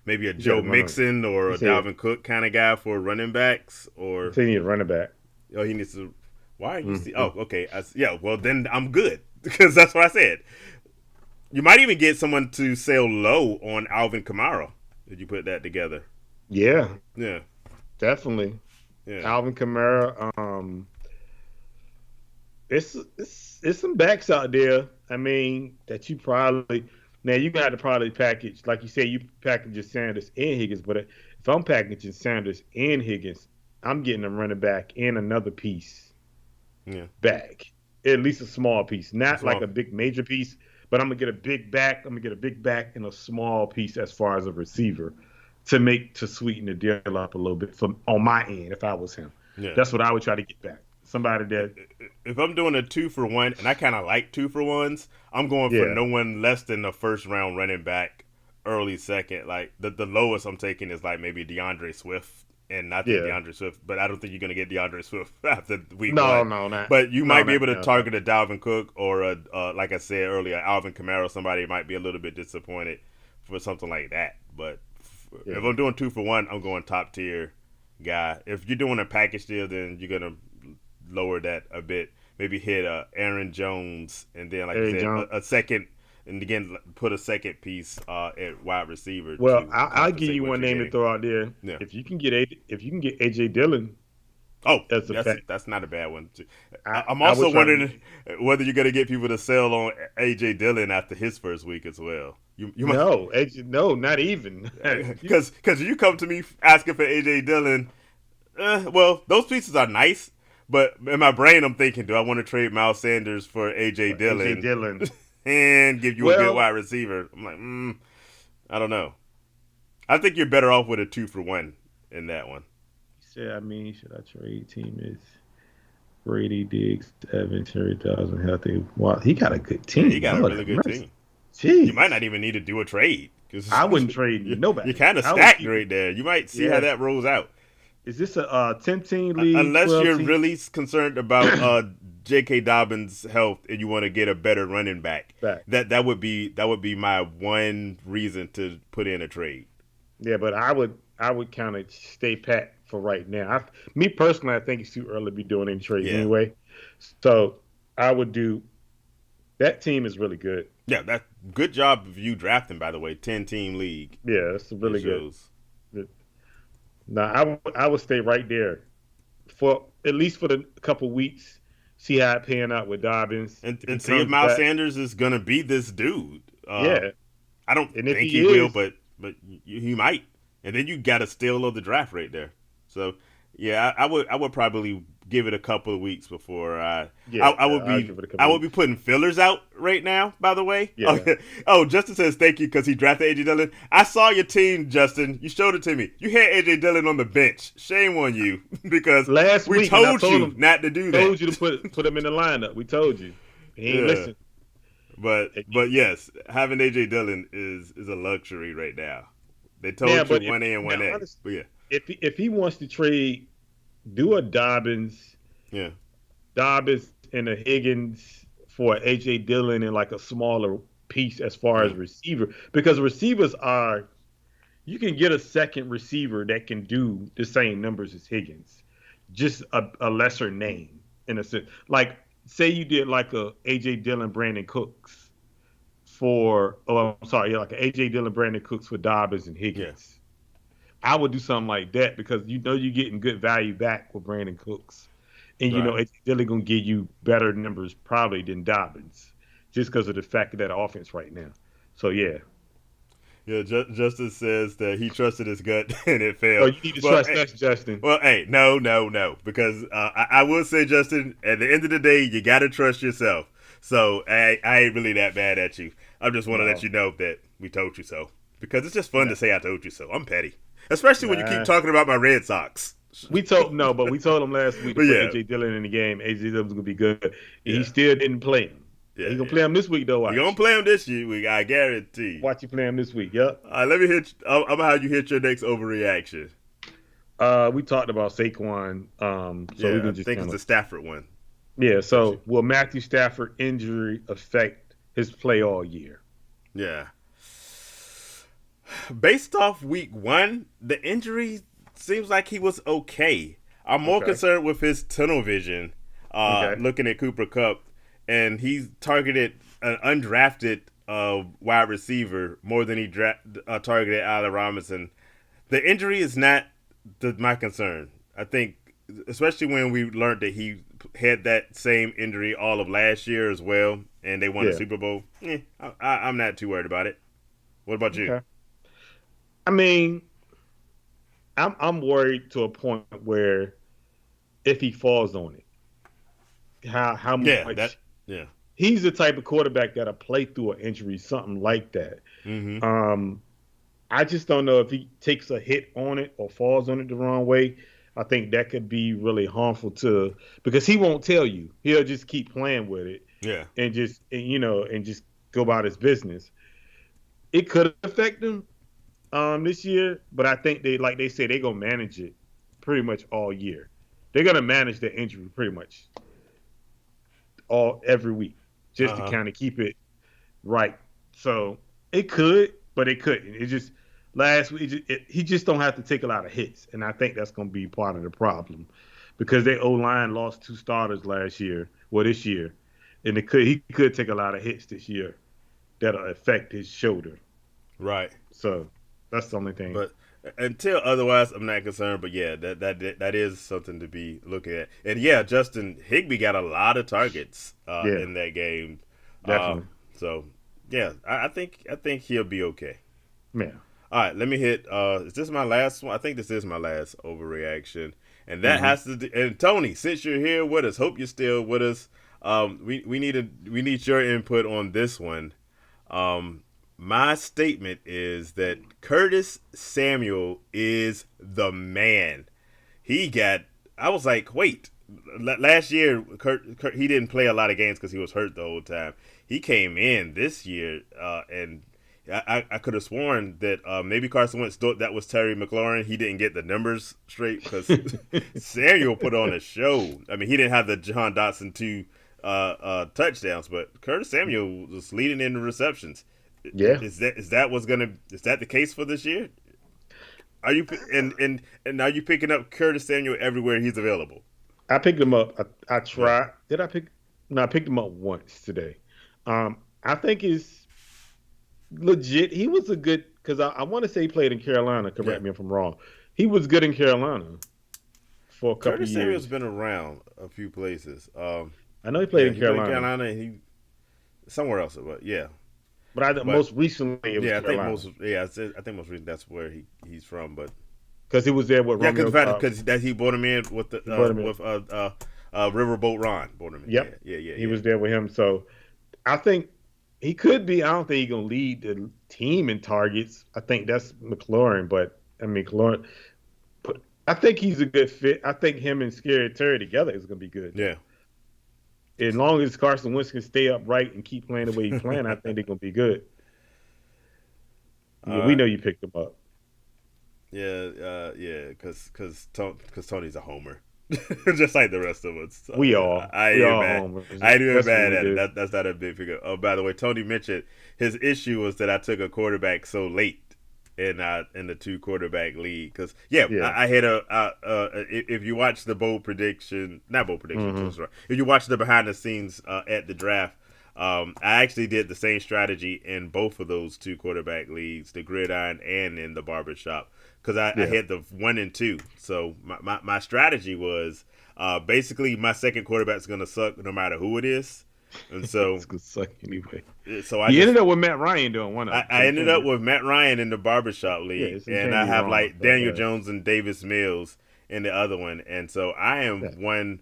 S2: maybe a
S1: you got to
S2: Joe
S1: run on.
S2: Mixon or
S1: You
S2: a
S1: said
S2: Dalvin Cook kind of guy for running backs,
S1: you
S2: or
S1: say you need a running back.
S2: oh he needs to. Why are you see?
S1: Mm-hmm.
S2: Oh, okay. Yeah. Well, then I'm good because that's what I said. You might even get someone to sell low on Alvin Kamara if you put that together.
S1: Yeah,
S2: Yeah.
S1: definitely.
S2: Yeah.
S1: Alvin Kamara. It's some backs out there. I mean, that you probably now you got to probably package, like you say, you package Sanders and Higgins. But if I'm packaging Sanders and Higgins, I'm getting a running back and another piece
S2: Yeah.
S1: back, at least a small piece, not like
S2: Small.
S1: a big major piece. But I'm gonna get a big back. I'm gonna get a big back and a small piece as far as a receiver to sweeten the deal up a little bit from on my end. If I was him,
S2: Yeah.
S1: that's what I would try to get back. Somebody that
S2: If I'm doing a 2-for-1, and I kind of like 2-for-1s, I'm going for
S1: yeah.
S2: no one less than the first round running back, early second. Like the lowest I'm taking is like maybe DeAndre Swift, and I think
S1: Yeah.
S2: DeAndre Swift, but I don't think you're gonna get DeAndre Swift after week
S1: No,
S2: one.
S1: no, not
S2: But you
S1: no,
S2: might be
S1: not
S2: able to
S1: no, no.
S2: target a Dalvin Cook or a like I said earlier, Alvin Kamara. Somebody might be a little bit disappointed for something like that. But if
S1: Yeah.
S2: I'm doing 2-for-1, I'm going top tier guy. If you're doing a package deal, then you're gonna lower that a bit. Maybe hit Aaron Jones, and then like I
S1: Hey,
S2: said,
S1: John.
S2: a second, and again put a second piece at wide receiver
S1: Well,
S2: to
S1: I'll give
S2: compensate
S1: you
S2: what
S1: one
S2: you're
S1: name to
S2: getting.
S1: throw out there.
S2: Yeah.
S1: If you can get AJ Dillon
S2: Oh,
S1: as a pack,
S2: that's not a bad one.
S1: I,
S2: I'm
S1: I would
S2: also
S1: try
S2: wondering whether you're gonna get people to sell on AJ Dillon after his first week as well. You might
S1: no, AJ, no, not even.
S2: because you come to me asking for AJ Dillon. Well, those pieces are nice, but in my brain I'm thinking, do I want to trade Miles Sanders for AJ
S1: AJ
S2: Dillon
S1: Dillon.
S2: and give you a good
S1: Well,
S2: wide receiver? I'm like, I don't know. I think you're better off with a 2-for-1 in that one.
S1: he said, I mean, should I trade team is Brady, Diggs, Evans, Terry Dawson, healthy. Wow, he got a good
S2: Yeah, he
S1: team.
S2: got a
S1: Lord
S2: really
S1: have
S2: good
S1: mercy.
S2: team. You might
S1: Jeez.
S2: not even need to do a trade because
S1: I wouldn't trade
S2: you're
S1: nobody.
S2: kind of
S1: I would
S2: stacked
S1: keep
S2: right there. You might see how
S1: yeah.
S2: that rolls out.
S1: Is this a 10-team league,
S2: Unless
S1: 12
S2: you're
S1: team?
S2: really concerned about J.K. Dobbins' health and you want to get a better running back.
S1: Back.
S2: That would be my one reason to put in a trade.
S1: Yeah, but I would kind of stay pat for right now. Me personally, I think it's too early to be doing any trades
S2: Yeah,
S1: anyway. So I would do that. Team is really good.
S2: yeah. That good job of you drafting, by the way. 10-team league.
S1: Yeah, it's
S2: It
S1: really good.
S2: shows.
S1: Now I would stay right there for at least for the couple weeks. See how it pan out with Dobbins. If he
S2: And see if
S1: comes
S2: Miles
S1: back,
S2: Sanders is gonna be this dude.
S1: yeah.
S2: I don't
S1: And if
S2: think
S1: he
S2: he will,
S1: is,
S2: but he might. And then you got a steal of the draft right there. So yeah, I would probably give it a couple of weeks before
S1: yeah,
S2: I would
S1: I'll give
S2: be
S1: it a
S2: I
S1: couple
S2: would be
S1: weeks.
S2: putting fillers out right now. By the way,
S1: Yeah.
S2: oh, Justin says thank you because he drafted AJ Dillon. I saw your team, Justin. You showed it to me. You had AJ Dillon on the bench. Shame on you because
S1: Last
S2: we
S1: week, and I
S2: told
S1: told
S2: you
S1: him,
S2: not to do that.
S1: told you to put him in the lineup. We told you. He ain't
S2: Yeah.
S1: listen.
S2: But yes, having AJ Dillon is a luxury right now. They
S1: Now,
S2: told you
S1: but if
S2: one A and
S1: now,
S2: one A.
S1: honest,
S2: But yeah,
S1: if he wants to trade, do a
S2: yeah,
S1: Dobbins and a Higgins for AJ Dillon and like a smaller piece as far
S2: yeah,
S1: as receiver, because receivers are you can get a second receiver that can do the same numbers as Higgins, just a lesser name in a sense. Like say you did like a AJ Dillon, Brandon Cooks for oh I'm sorry, yeah, like an AJ Dillon, Brandon Cooks for Dobbins and
S2: yeah.
S1: Higgins. I would do something like that because you know you're getting good value back with Brandon Cooks, and you know
S2: Right.
S1: AJ Dillon gonna give you better numbers probably than Dobbins, just because of the fact of that offense right now. So yeah,
S2: Yeah, Justice says that he trusted his gut and it
S1: oh
S2: failed.
S1: you need to
S2: Well,
S1: trust us, Justin.
S2: hey, no, no, no, because I will say, Justin, at the end of the day, you got to trust yourself. So I ain't really that bad at you. I just want to let
S1: No,
S2: you know that we told you so because it's just fun
S1: nah,
S2: to say I told you so. I'm petty, especially when you keep
S1: nah.
S2: talking about my Red Sox.
S1: We told no, but we told him last week to
S2: But
S1: put
S2: yeah,
S1: AJ Dillon in the game. AJ Dillon was gonna be good, and he
S2: yeah,
S1: still didn't play him.
S2: yeah,
S1: He gonna
S2: yeah.
S1: play him this week though.
S2: We gonna
S1: Watch,
S2: play him this year. I guarantee.
S1: watch you play him this week. Yep.
S2: All right, let me hit. I'm gonna have you hit your next overreaction.
S1: We talked about Saquon, so we
S2: Yeah, I
S1: can just
S2: think
S1: kind
S2: it's
S1: of
S2: the Stafford one.
S1: yeah.
S2: Got you.
S1: So will Matthew Stafford injury affect his play all year?
S2: Yeah. Based off week one, the injury seems like he was okay. I'm more
S1: Okay.
S2: concerned with his tunnel vision,
S1: Okay.
S2: looking at Cooper Cup, and he's targeted an undrafted wide receiver more than he targeted Allen Robinson. The injury is not my concern. I think, especially when we learned that he had that same injury all of last year as well, and they won the
S1: Yeah.
S2: Super Bowl. I'm not too worried about it. What about you?
S1: Okay. I mean, I'm worried to a point where if he falls on it, how
S2: Yeah, that.
S1: much
S2: Yeah.
S1: he's the type of quarterback that'll play through an injury, something like that.
S2: Mm-hmm.
S1: Um, I just don't know if he takes a hit on it or falls on it the wrong way. I think that could be really harmful to because he won't tell you. He'll just keep playing with it
S2: Yeah.
S1: and just go about his business. It could affect him this year, but I think they like they say they're gonna manage it pretty much all year. They're gonna manage the injury pretty much all every week
S2: Uh
S1: just to
S2: huh.
S1: kind of keep it right. So it could, but it couldn't. It just last week he just don't have to take a lot of hits, and I think that's going to be part of the problem because their O line lost two starters last year, well this year, and he could take a lot of hits this year that'll affect his shoulder.
S2: Right.
S1: So that's the only thing.
S2: But until otherwise, I'm not concerned. But yeah, that is something to be looking at. And yeah, Justin Higby got a lot of targets
S1: Yeah,
S2: in that game. Uh,
S1: definitely.
S2: so yeah, I think he'll be okay.
S1: Yeah.
S2: All right, let me hit. Is this my last one? I think this is my last overreaction, and that
S1: Hmm.
S2: has to. And Tony, since you're here with us, hope you're still with us. We need your input on this one. Um, my statement is that Curtis Samuel is the man. He got. I was like, wait, last year, Kurt he didn't play a lot of games because he was hurt the whole time. He came in this year, and I could have sworn that maybe Carson Wentz thought that was Terry McLaurin. He didn't get the numbers straight because Samuel put on a show. I mean, he didn't have the John Dotson two touchdowns, but Curtis Samuel was leading in the receptions.
S1: Yeah,
S2: Is that the case for this year? Are you and are you picking up Curtis Samuel everywhere he's available?
S1: I picked him up. I
S2: Yeah.
S1: tried. Did I pick? No, I picked him up once today. I think he's legit. He was a good because I want to say he played in Carolina.
S2: Yeah.
S1: Correct me if I'm wrong. He was good in Carolina for a couple
S2: Curtis
S1: of
S2: Samuel's
S1: years.
S2: been around a few places.
S1: I know he played
S2: Yeah,
S1: in
S2: he played in
S1: Carolina,
S2: Carolina. He somewhere else, but yeah,
S1: but
S2: but
S1: most recently it was
S2: yeah,
S1: Carolina
S2: I think most recently that's where he's from. But
S1: because he was there with
S2: yeah,
S1: Romeo.
S2: because that he brought him in with the
S1: He brought him in.
S2: with Riverboat Ron brought him in. Yeah,
S1: Yep,
S2: yeah, yeah,
S1: he
S2: yeah.
S1: was there with him. So I think he could be. I don't think he's gonna lead the team in targets. I think that's McLaurin, but I mean McLaurin. But I think he's a good fit. I think him and Scary Terry together is gonna be good
S2: Yeah.
S1: though. As long as Carson Wentz can stay upright and keep playing the way he's playing, I think they're gonna be good.
S2: All
S1: Yeah, we
S2: right.
S1: know you picked him up.
S2: Yeah, yeah, because Tony's a homer, just like the rest of us. So,
S1: We
S2: yeah,
S1: all we all homers.
S2: I ain't even
S1: That's what
S2: bad
S1: we
S2: at it.
S1: do.
S2: That's not a big figure. Oh, by the way, Tony mentioned his issue was that I took a quarterback so late in the two quarterback league. Because yeah,
S1: Yeah.
S2: I had if you watch the bold prediction, not bold predictions,
S1: Hmm.
S2: that's right. If you watch the behind the scenes at the draft. I actually did the same strategy in both of those two quarterback leagues, the gridiron and in the barbershop, because I
S1: Yeah.
S2: had the 1 and 2. So my strategy was basically my second quarterback's going to suck no matter who it is. And
S1: It's
S2: so,
S1: gonna suck anyway.
S2: so I
S1: You
S2: just
S1: ended up with Matt Ryan doing one of them, so
S2: I
S1: you
S2: ended
S1: can't
S2: up
S1: be
S2: with Matt Ryan in the barbershop
S1: yeah,
S2: league,
S1: so you
S2: and
S1: can't
S2: I
S1: be
S2: have
S1: wrong
S2: like
S1: about
S2: Daniel
S1: that.
S2: Jones and Davis Mills in the other one, and so I
S1: Yeah.
S2: am one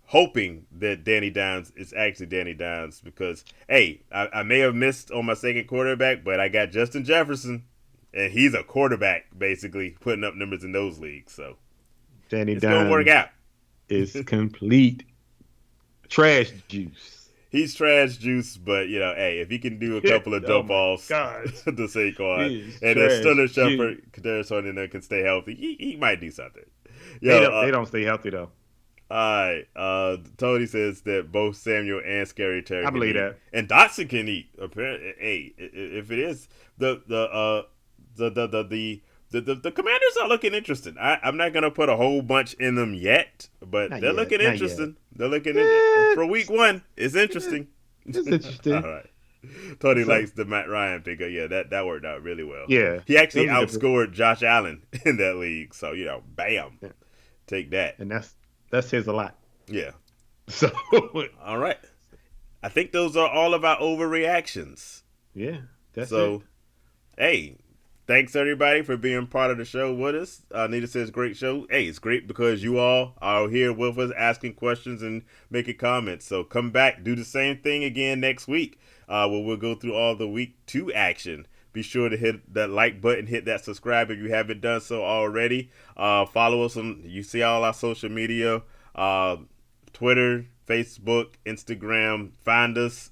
S2: hoping that Danny Dimes is actually Danny Dimes because hey, I may have missed on my second quarterback, but I got Justin Jefferson, and he's a quarterback basically putting up numbers in those leagues, so
S1: Danny
S2: it's gonna work
S1: Dimes
S2: out.
S1: is complete trash juice.
S2: He's trash juice, but hey, if he can do a couple of
S1: Oh
S2: dump
S1: my
S2: offs
S1: gosh.
S2: to Saquon,
S1: He is
S2: and then
S1: trash
S2: Stunner
S1: juice.
S2: Shepard, Kadarius Honey can stay healthy, he might do something.
S1: They
S2: Yo,
S1: don't stay healthy though.
S2: all right. Tony says that both Samuel and Scary Terry
S1: I
S2: can
S1: believe
S2: eat,
S1: that.
S2: and Dotson can eat. Apparently, hey, if it is the the the the the Commanders are looking interesting. I'm not gonna put a whole bunch in them yet, but
S1: Not
S2: they're
S1: yet.
S2: looking
S1: Not yet.
S2: interesting. They're looking in
S1: Yeah,
S2: for week one. It's
S1: yeah,
S2: interesting.
S1: it's
S2: All
S1: interesting.
S2: right. Tony
S1: So
S2: likes the Matt Ryan pick. Yeah, that worked out really well.
S1: yeah,
S2: He
S1: that
S2: actually
S1: was a good pick.
S2: outscored Josh Allen in that league. So bam,
S1: Yeah.
S2: take that.
S1: And that says a lot.
S2: Yeah.
S1: So
S2: All right. I think those are all of our overreactions.
S1: yeah, that's it.
S2: So, hey, thanks everybody for being part of the show with us. Nita says, great show. Hey, it's great because you all are here with us asking questions and making comments. So come back, do the same thing again next week where we'll go through all the week 2 action. Be sure to hit that like button, hit that subscribe if you haven't done so already. Follow us on, you see all our social media, uh, Twitter, Facebook, Instagram. Find us,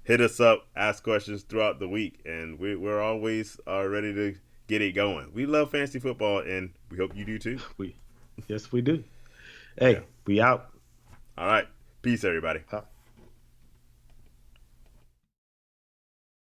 S2: hit us up, ask questions throughout the week, and we're always ready to get it going. We love fantasy football, and we hope you do too.
S1: We yes we do.
S2: Yeah.
S1: Hey, we out.
S2: All right. Peace, everybody.